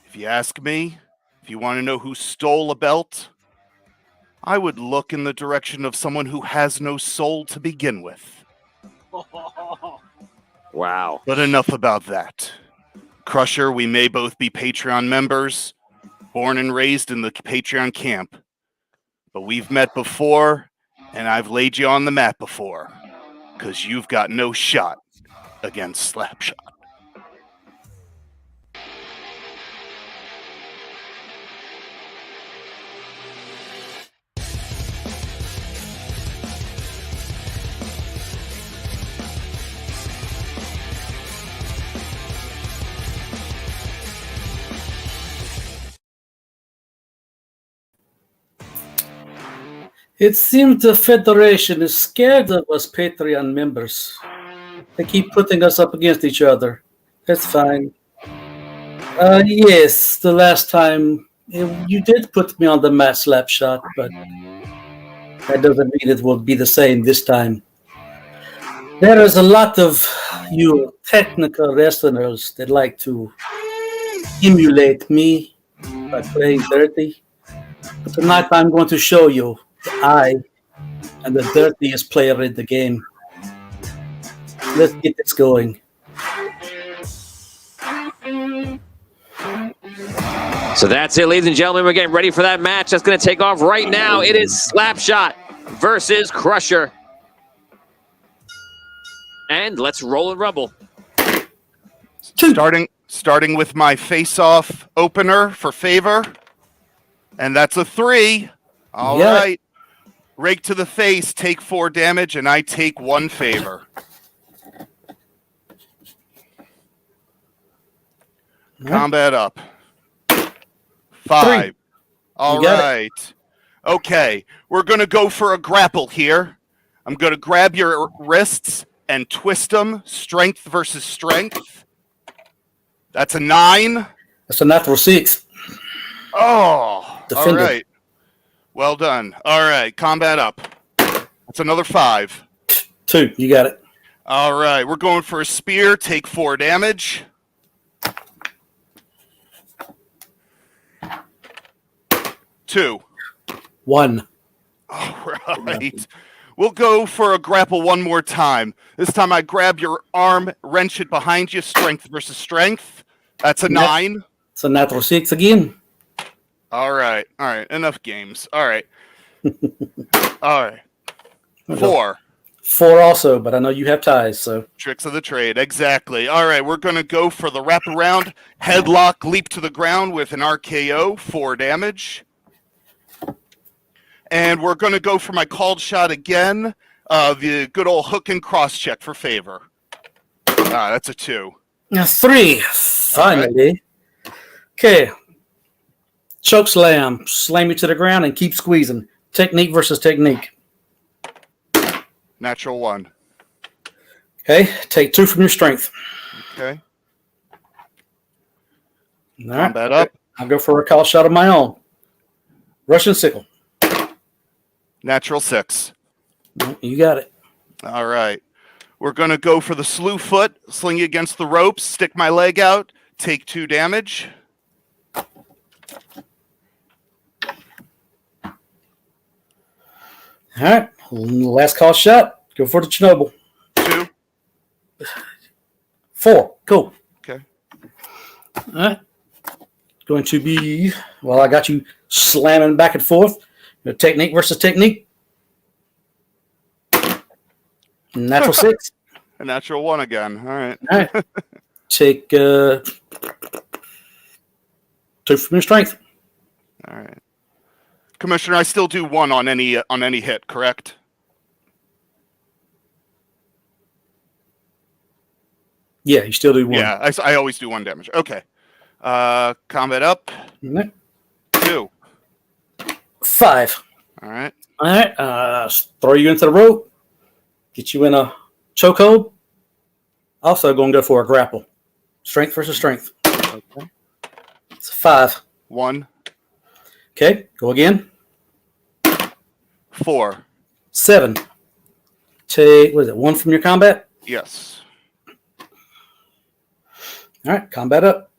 If you ask me, if you want to know who stole a belt, I would look in the direction of someone who has no soul to begin with. Wow. But enough about that. Crusher, we may both be Patreon members, born and raised in the Patreon camp. But we've met before, and I've laid you on the map before. Because you've got no shot against Slapshot. It seems the Federation is scared of us Patreon members. They keep putting us up against each other. That's fine. Yes, the last time you did put me on the mat, Slapshot, but that doesn't mean it will be the same this time. There is a lot of you technical wrestlers that like to emulate me by playing dirty. But tonight I'm going to show you that I am the dirtiest player in the game. Let's get this going. So that's it, ladies and gentlemen. We're getting ready for that match that's going to take off right now. It is Slapshot versus Crusher. And let's roll and rumble. Starting with my face-off opener for favor. And that's a 3. All right. Rake to the face, take 4 damage, and I take 1 favor. Combat up. 5. 3. All right. Okay. We're going to go for a grapple here. I'm going to grab your wrists and twist them. Strength versus strength. That's a 9. That's a natural 6. Oh, Defender. all right. Well done. All right. Combat up. That's another 5. 2. You got it. All right. We're going for a spear. Take 4 damage. 2. 1. All right. We'll go for a grapple one more time. This time I grab your arm, wrench it behind you. Strength versus strength. That's a 9. It's a natural 6 again. All right. All right. Enough games. All right. All right. 4. 4 also, but I know you have ties, so. Tricks of the trade. Exactly. All right. We're going to go for the wraparound headlock leap to the ground with an RKO. 4 damage. And we're going to go for my called shot again. The good old hook and cross check for favor. That's a 2. Now 3. Finally. Okay. Choke slam. Slam you to the ground and keep squeezing. Technique versus technique. Natural 1. Okay. Take 2 from your strength. Okay. All right. Combat up. I'll go for a call shot of my own. Russian sickle. Natural 6. You got it. All right. We're going to go for the slew foot, sling you against the ropes, stick my leg out, take 2 damage. All right. Last call shot. Go for the Chernobyl. 2. 4. Cool. Okay. All right. Going to be, well, I got you slamming back and forth. Technique versus technique. Natural 6. A natural 1 again. All right. All right. Take 2 from your strength. All right. Commissioner, I still do 1 on any hit, correct? Yeah, you still do 1. Yeah, I always do 1 damage. Okay. Combat up. All right. 2. 5. All right. All right. Throw you into the rope. Get you in a chokehold. Also going to go for a grapple. Strength versus strength. Okay. It's a 5. 1, Okay, go again. 4. 7. Take, what is it, 1 from your combat? Yes. All right, combat up.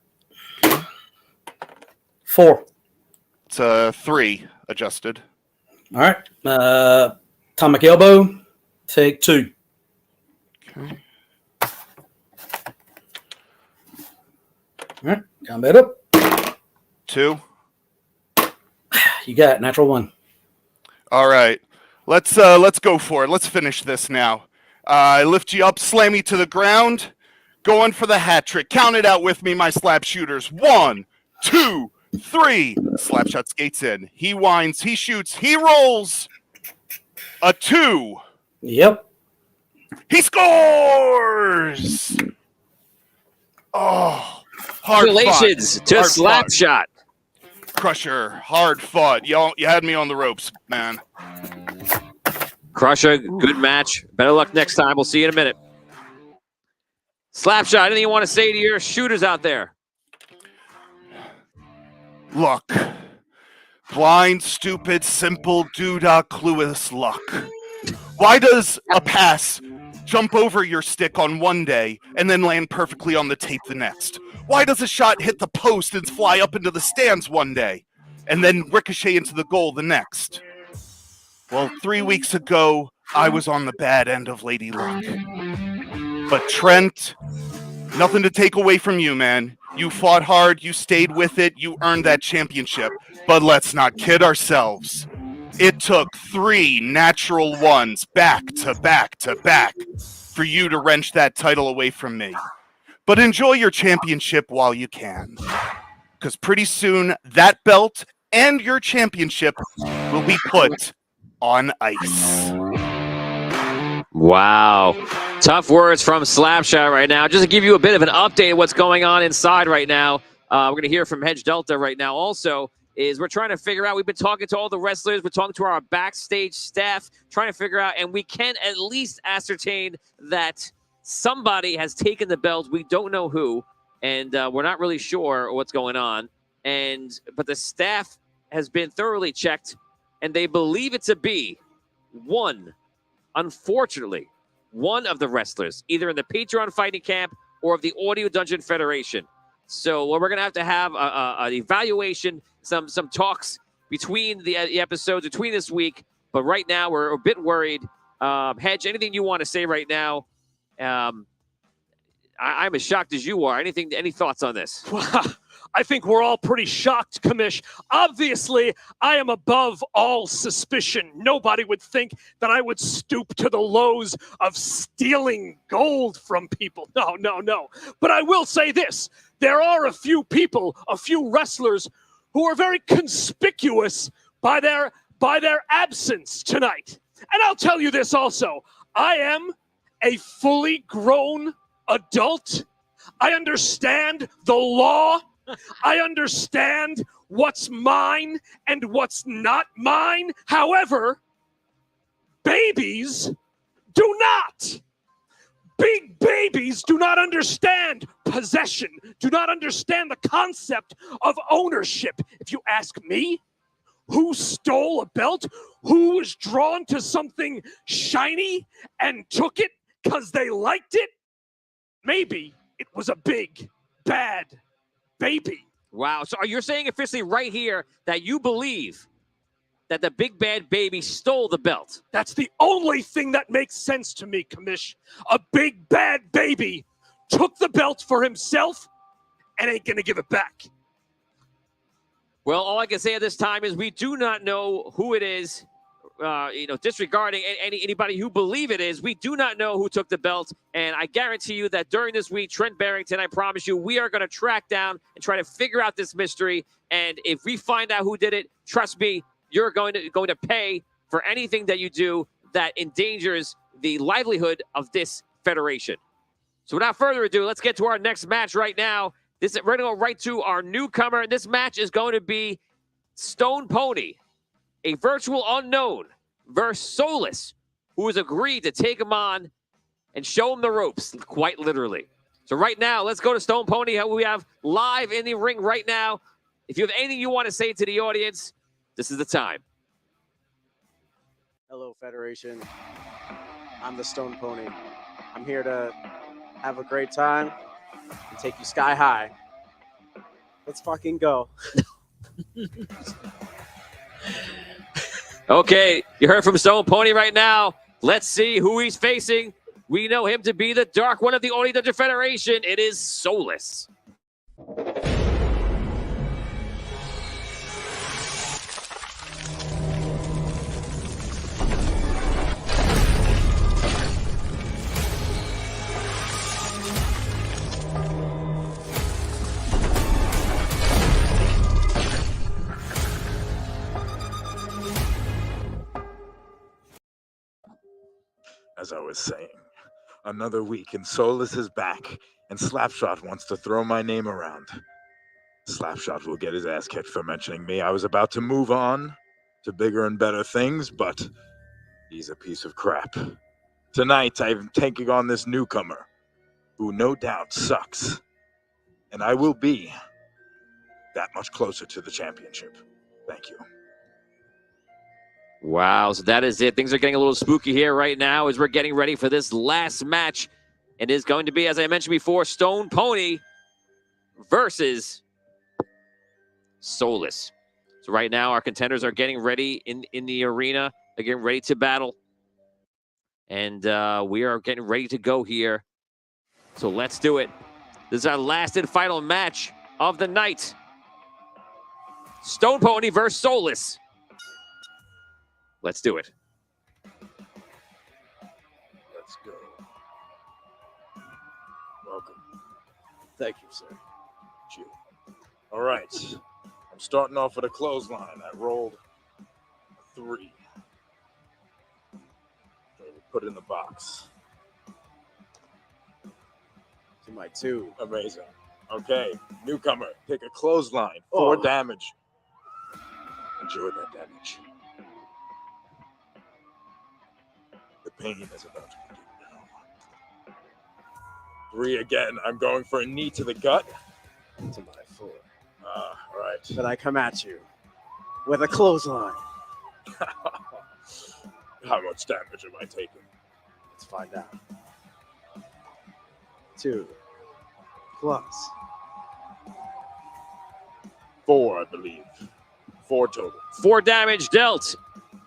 4. It's a 3 adjusted. All right, atomic elbow. Take 2. Okay. All right, combat up. 2. You got it, natural 1. All right. Let's go for it. Let's finish this now. I lift you up, slam you to the ground. Going for the hat trick. Count it out with me, my slap shooters. 1, 2, 3. Slapshot skates in. He winds. He shoots. He rolls. A 2. Yep. He scores. Oh, hard Congratulations fought. to Hard fought. Slapshot. Crusher, hard fought. You had me on the ropes, man. Crusher, good match. Better luck next time. We'll see you in a minute. Slapshot, anything you want to say to your shooters out there? Luck. Blind, stupid, simple, doodah, clueless luck. Why does a pass jump over your stick on one day and then land perfectly on the tape the next? Why does a shot hit the post and fly up into the stands one day and then ricochet into the goal the next? Well, 3 weeks ago, I was on the bad end of Lady Luck. But Trent, nothing to take away from you, man. You fought hard, you stayed with it, you earned that championship. But let's not kid ourselves. It took 3 natural ones back to back to back for you to wrench that title away from me. But enjoy your championship while you can. Because pretty soon, that belt and your championship will be put on ice. Wow. Tough words from Slapshot right now. Just to give you a bit of an update of what's going on inside right now, we're going to hear from Hedge Delta right now also, is we're trying to figure out, we've been talking to all the wrestlers, we're talking to our backstage staff, trying to figure out, and we can at least ascertain that somebody has taken the belt. We don't know who, and we're not really sure what's going on. But the staff has been thoroughly checked, and they believe it to be unfortunately, one of the wrestlers, either in the Patreon Fighting Camp or of the Audio Dungeon Federation. So we're going to have an evaluation, some talks between the episodes, between this week. But right now, we're a bit worried. Hedge, anything you want to say right now? I'm as shocked as you are. Any thoughts on this? I think we're all pretty shocked, Kamish. Obviously, I am above all suspicion. Nobody would think that I would stoop to the lows of stealing gold from people. No. But I will say this. There are a few people, a few wrestlers, who are very conspicuous by their absence tonight. And I'll tell you this also. I am a fully grown adult. I understand the law. I understand what's mine and what's not mine. However, babies do not. Big babies do not understand possession, do not understand the concept of ownership. If you ask me, who stole a belt, who was drawn to something shiny and took it because they liked it, maybe it was a big, bad baby. Wow. So you're saying officially right here that you believe that the big bad baby stole the belt? That's the only thing that makes sense to me, Kamish. A big bad baby took the belt for himself and ain't gonna give it back. Well, all I can say at this time is we do not know who it is. Disregarding anybody who believe it is, we do not know who took the belt. And I guarantee you that during this week, Trent Barrington, I promise you, we are going to track down and try to figure out this mystery. And if we find out who did it, trust me, you're going to pay for anything that you do that endangers the livelihood of this federation. So without further ado, let's get to our next match right now. We're going to go right to our newcomer. This match is going to be Stone Pony, a virtual unknown, versus Solus, who has agreed to take him on and show him the ropes, quite literally. So right now, let's go to Stone Pony, who we have live in the ring right now. If you have anything you want to say to the audience, this is the time. Hello, Federation. I'm the Stone Pony. I'm here to have a great time and take you sky high. Let's fucking go. Okay, you heard from Stone Pony right now. Let's see who he's facing. We know him to be the Dark One of the Oni Dungeon Federation. It is Soulless. As I was saying, another week and Solus is back, and Slapshot wants to throw my name around. Slapshot will get his ass kicked for mentioning me. I was about to move on to bigger and better things, but he's a piece of crap. Tonight, I'm taking on this newcomer, who no doubt sucks, and I will be that much closer to the championship. Thank you. Wow, so that is it. Things are getting a little spooky here right now as we're getting ready for this last match. It is going to be, as I mentioned before, Stone Pony versus Soulless. So right now, our contenders are getting ready in the arena. They're getting ready to battle. And we are getting ready to go here. So let's do it. This is our last and final match of the night. Stone Pony versus Soulless. Let's do it. Let's go. Welcome. Thank you, sir. Chill. All right. I'm starting off with a clothesline. I rolled a 3. Put it in the box. To my 2. Amazing. Okay, newcomer, take a clothesline. 4 damage. Enjoy that damage. The pain is about to begin now. 3 again. I'm going for a knee to the gut. To my 4. All right. But I come at you with a clothesline. How much damage am I taking? Let's find out. 2 plus 4, I believe. 4 total. 4 damage dealt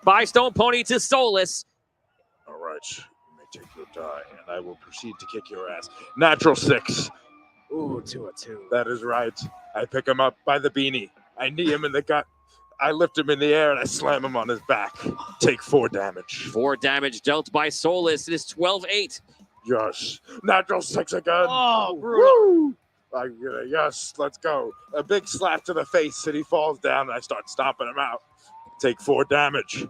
by Stone Pony to Soulless. All right. You may take your die, and I will proceed to kick your ass. Natural 6. Ooh, 2 a 2. That is right. I pick him up by the beanie. I knee him in the gut. I lift him in the air, and I slam him on his back. Take 4 damage. 4 damage dealt by Soulless. It is 12-8. Yes. Natural 6 again. Oh, brutal. Woo! Yes, let's go. A big slap to the face, and he falls down, and I start stomping him out. Take 4 damage.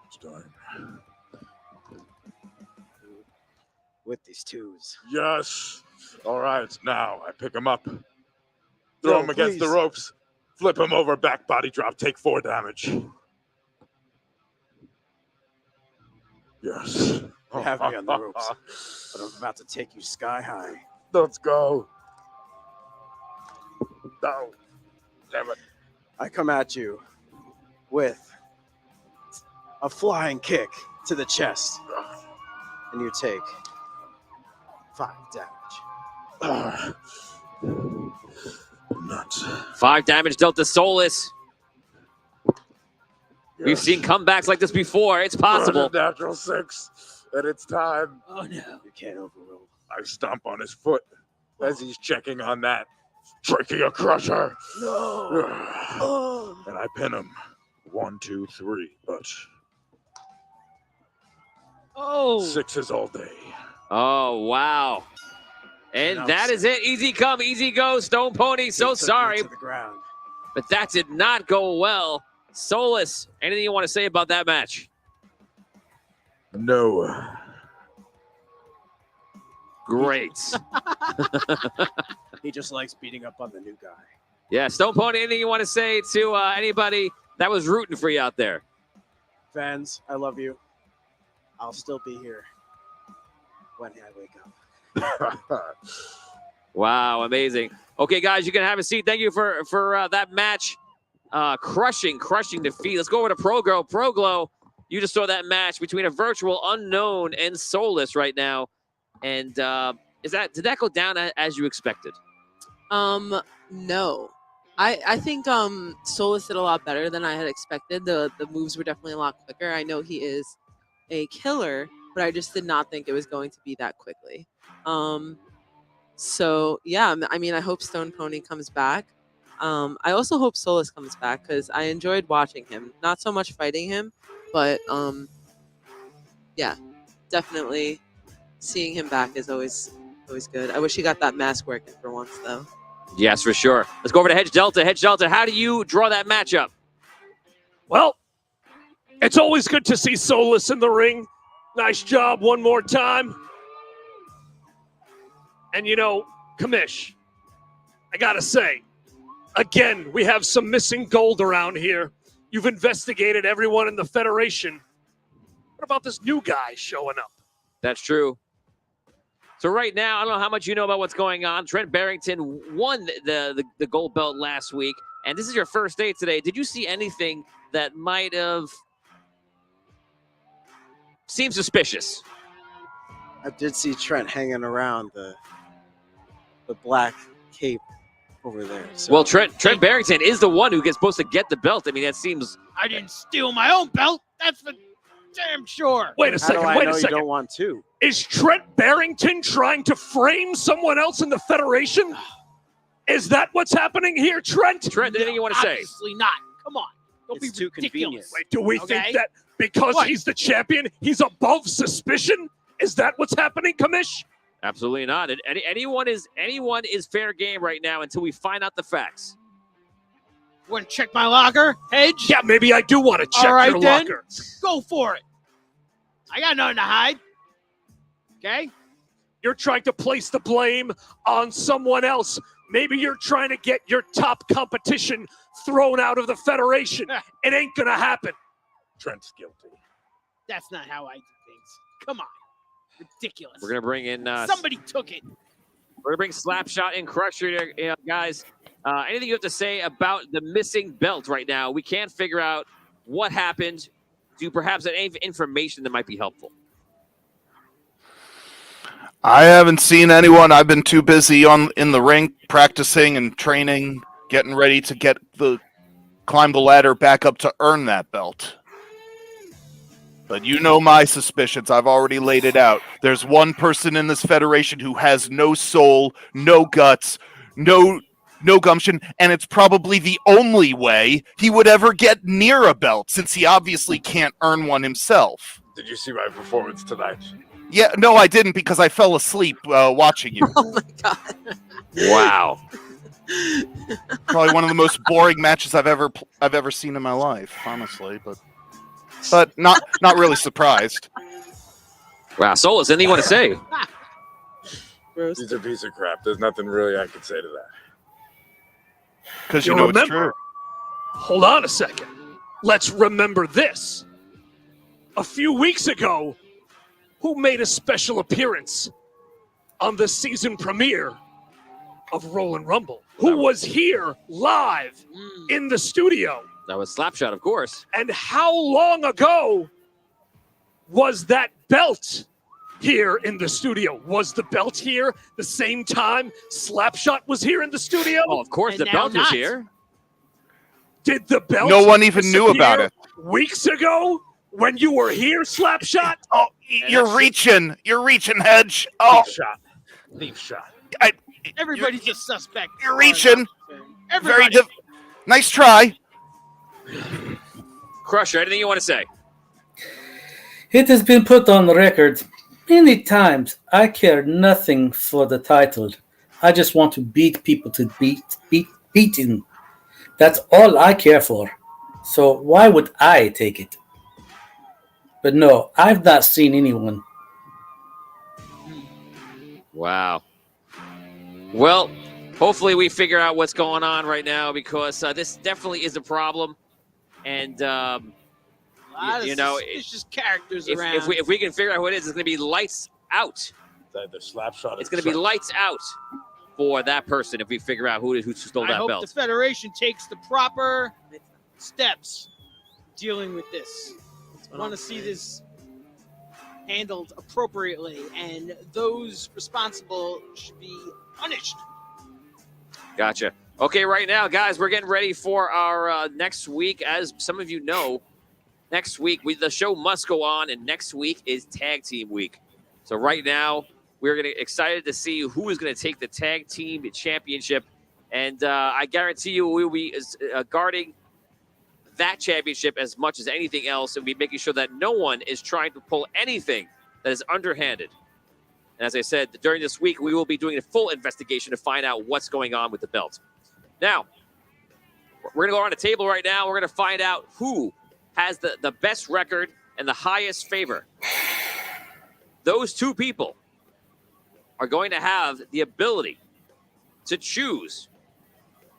It's time. With these 2s. Yes. All right, now I pick him up. Throw him against the ropes. Flip him over, back body drop. Take 4 damage. Yes. You have me on the ropes, but I'm about to take you sky high. Let's go. No. Damn it. I come at you with a flying kick to the chest, and you take 5 damage. Nuts. 5 damage dealt to Soulless. We've Yes. seen comebacks like this before. It's possible. Natural 6, and it's time. Oh, no. You can't overrule. I stomp on his foot as he's checking on that. Tricky a crusher. No. And I pin him. 1, 2, 3. But Oh. 6 all day. Oh, wow. And No, that is it. Easy come, easy go. Stone Pony, so He took me sorry. to the ground. But that did not go well. Soulless, anything you want to say about that match? No. Great. He just likes beating up on the new guy. Yeah, Stone Pony, anything you want to say to anybody that was rooting for you out there? Fans, I love you. I'll still be here. when I wake up. Wow, amazing. Okay, guys, you can have a seat. Thank you for that match. Crushing defeat. Let's go over to Proglow. You just saw that match between a virtual unknown and Soulless right now. And did that go down as you expected? No. I think Solus did a lot better than I had expected. The moves were definitely a lot quicker. I know he is a killer, but I just did not think it was going to be that quickly. So yeah, I mean, I hope Stone Pony comes back. I also hope Solus comes back because I enjoyed watching him. Not so much fighting him, but yeah, definitely seeing him back is always good. I wish he got that mask working for once though. Yes, for sure. Let's go over to Hedge Delta. Hedge Delta, how do you draw that matchup? Well, it's always good to see Solus in the ring. Nice job one more time. And you know, Kamish, I gotta say, again, we have some missing gold around here. You've investigated everyone in the Federation. What about this new guy showing up? That's true. So right now, I don't know how much you know about what's going on. Trent Barrington won the gold belt last week, and this is your first day today. Did you see anything that might have seemed suspicious? I did see Trent hanging around the black cape over there. So. Well, Trent Barrington is the one who gets supposed to get the belt. I mean, that seems. I didn't steal my own belt. That's for damn sure. Wait a How second. do I Wait know a you second. don't want to? Is Trent Barrington trying to frame someone else in the Federation? Is that what's happening here, Trent? Trent, anything you want to say? Obviously not. Come on. Don't It's be too ridiculous. convenient. Wait, do we Okay. think that because What? he's the champion, he's above suspicion? Is that what's happening, Kamish? Absolutely not. Anyone is fair game right now until we find out the facts. Want to check my locker, Hedge? Yeah, maybe I do want to check All right, your then. locker. Go for it. I got nothing to hide. Okay? You're trying to place the blame on someone else. Maybe you're trying to get your top competition thrown out of the Federation. It ain't gonna happen. Trent's guilty. That's not how I do things. Come on. Ridiculous. We're gonna bring in. Somebody took it. We're gonna bring Slapshot and Crusher, guys. Anything you have to say about the missing belt right now? We can't figure out what happened. Do perhaps any information that might be helpful? I haven't seen anyone. I've been too busy in the ring practicing and training, getting ready to climb the ladder back up to earn that belt. But you know my suspicions. I've already laid it out. There's one person in this federation who has no soul, no guts, no gumption, and it's probably the only way he would ever get near a belt, since he obviously can't earn one himself. Did you see my performance tonight? Yeah, no, I didn't, because I fell asleep watching you. Oh my god. Wow. Probably one of the most boring matches I've ever seen in my life, honestly, but not really surprised. Wow, Solus, anything you want to say? Gross. He's a piece of crap. There's nothing really I could say to that. Because You you know it's remember- true. Hold on a second. Let's remember this. A few weeks ago, who made a special appearance on the season premiere of Rollin' Rumble? Who was here live in the studio? That was Slapshot, of course. And how long ago was that belt here in the studio? Was the belt here the same time Slapshot was here in the studio? Oh, of course, And the now belt was not. here. Did the belt No one even knew about disappear weeks ago when you were here, Slapshot? Oh, you're reaching, Hedge. Oh, Thief shot. Everybody's a suspect. You're reaching. Everybody. Nice try. Crusher, anything you want to say? It has been put on the record many times. I care nothing for the title. I just want to beat people to beating. That's all I care for. So why would I take it? But no, I've not seen anyone. Wow. Well, hopefully we figure out what's going on right now, because this definitely is a problem. And A lot of you know, suspicious characters if around. we can figure out who it is, it's going to be lights out Either Slapshot or It's going to be Trent. lights out for that person if we figure out who stole I that hope belt. the Federation takes the proper steps dealing with this. I want to see this handled appropriately, and those responsible should be punished. Gotcha. Okay, right now, guys, we're getting ready for our next week. As some of you know, next week the show must go on, and next week is Tag Team Week. So right now, we're excited to see who is going to take the Tag Team Championship, and I guarantee you we will be guarding that championship as much as anything else, and be making sure that no one is trying to pull anything that is underhanded. And as I said, during this week, we will be doing a full investigation to find out what's going on with the belt. Now, we're going to go around the table right now. We're going to find out who has the best record and the highest favor. Those two people are going to have the ability to choose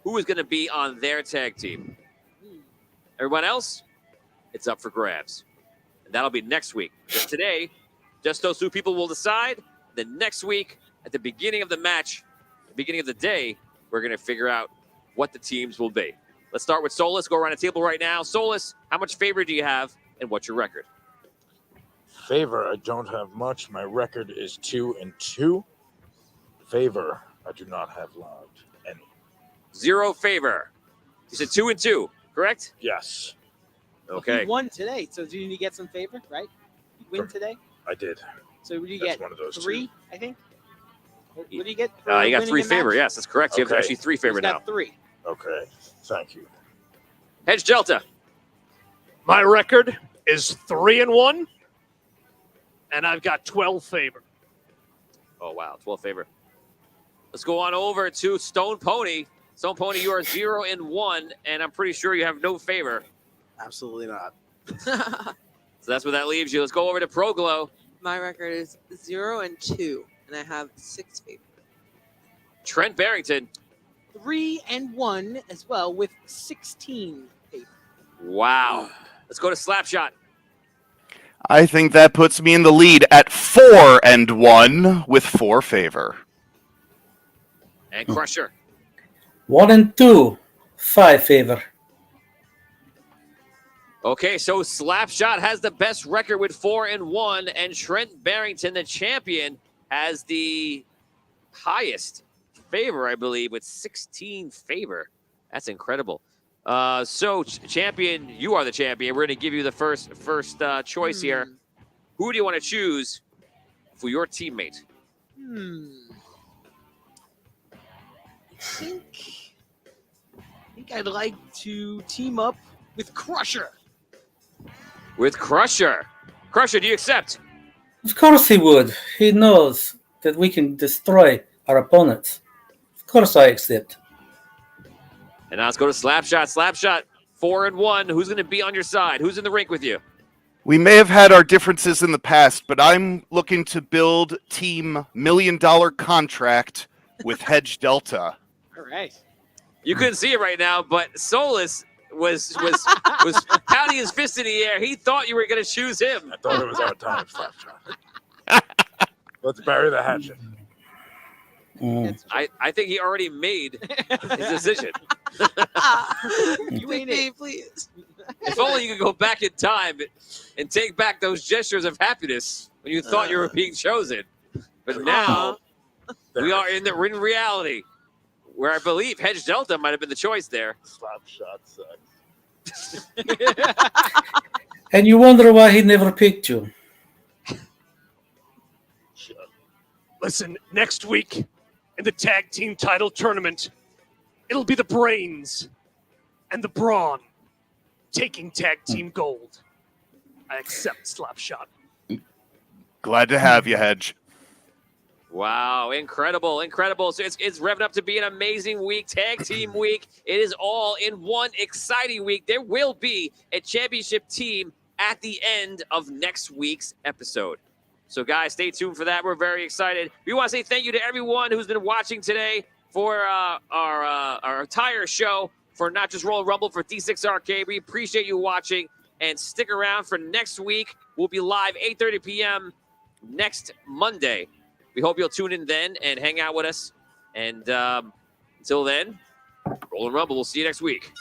who is going to be on their tag team. Everyone else, it's up for grabs. And that'll be next week. Just today, just those two people will decide. Then next week, at the beginning of the match, the beginning of the day, we're going to figure out what the teams will be. Let's start with Solus. Go around the table right now. Solus, how much favor do you have, and what's your record? Favor, I don't have much. My record is 2-2. Favor, I do not have logged any. 0 favor. You said 2-2, correct? Yes, Okay. You won today, so do you need to get some favor, right? You win today, I did. so what do you That's get? one of those 3, two. I think. What do you get? For You got winning 3 a favor. match? Yes, that's correct. You have Okay. actually 3 favor He's now. got 3. Okay, thank you. Hedge Delta. My record is 3-1, and I've got 12 favor. Oh, wow. 12 favor. Let's go on over to Stone Pony. Stone Pony, you are 0-1, and I'm pretty sure you have no favor. Absolutely not. So that's where that leaves you. Let's go over to Proglow. My record is 0-2, and I have 6 favor. Trent Barrington. 3-1 as well with 16 favor. Wow. Let's go to Slapshot. I think that puts me in the lead at 4-1 with 4 favor. And Crusher. 1-2, 5 favor. Okay, so Slapshot has the best record with 4-1, and Trent Barrington, the champion, has the highest favor, I believe, with 16 favor. That's incredible. So, champion, you are the champion. We're going to give you the first choice here. Who do you want to choose for your teammate? I think I'd like to team up with Crusher. With Crusher. Crusher, do you accept? Of course he would. He knows that we can destroy our opponents. Of course I accept. And now let's go to Slapshot. Slapshot, 4-1. Who's going to be on your side? Who's in the rink with you? We may have had our differences in the past, but I'm looking to build Team $1 Million Contract with Hedge Delta. All right. You couldn't see it right now, but Solus was pounding his fist in the air. He thought you were going to choose him. I thought it was our time, Slapshot. Let's bury the hatchet. I think he already made his decision. You ain't me, it. please. If only you could go back in time and take back those gestures of happiness when you thought you were being chosen. But now we are in reality, where I believe Hedge Delta might have been the choice there. Slapshot sucks. And you wonder why he never picked you. Listen, next week in the tag team title tournament, it'll be the Brains and the Brawn taking tag team gold. I accept Slapshot. Glad to have you, Hedge. Wow, incredible, incredible. So it's revving up to be an amazing week, tag team week. It is all in one exciting week. There will be a championship team at the end of next week's episode. So, guys, stay tuned for that. We're very excited. We want to say thank you to everyone who's been watching today for our entire show, for not just Royal Rumble, for D6 Arcade. We appreciate you watching, and stick around for next week. We'll be live 8:30 p.m. next Monday We hope you'll tune in then and hang out with us. And until then, roll and rumble. We'll see you next week.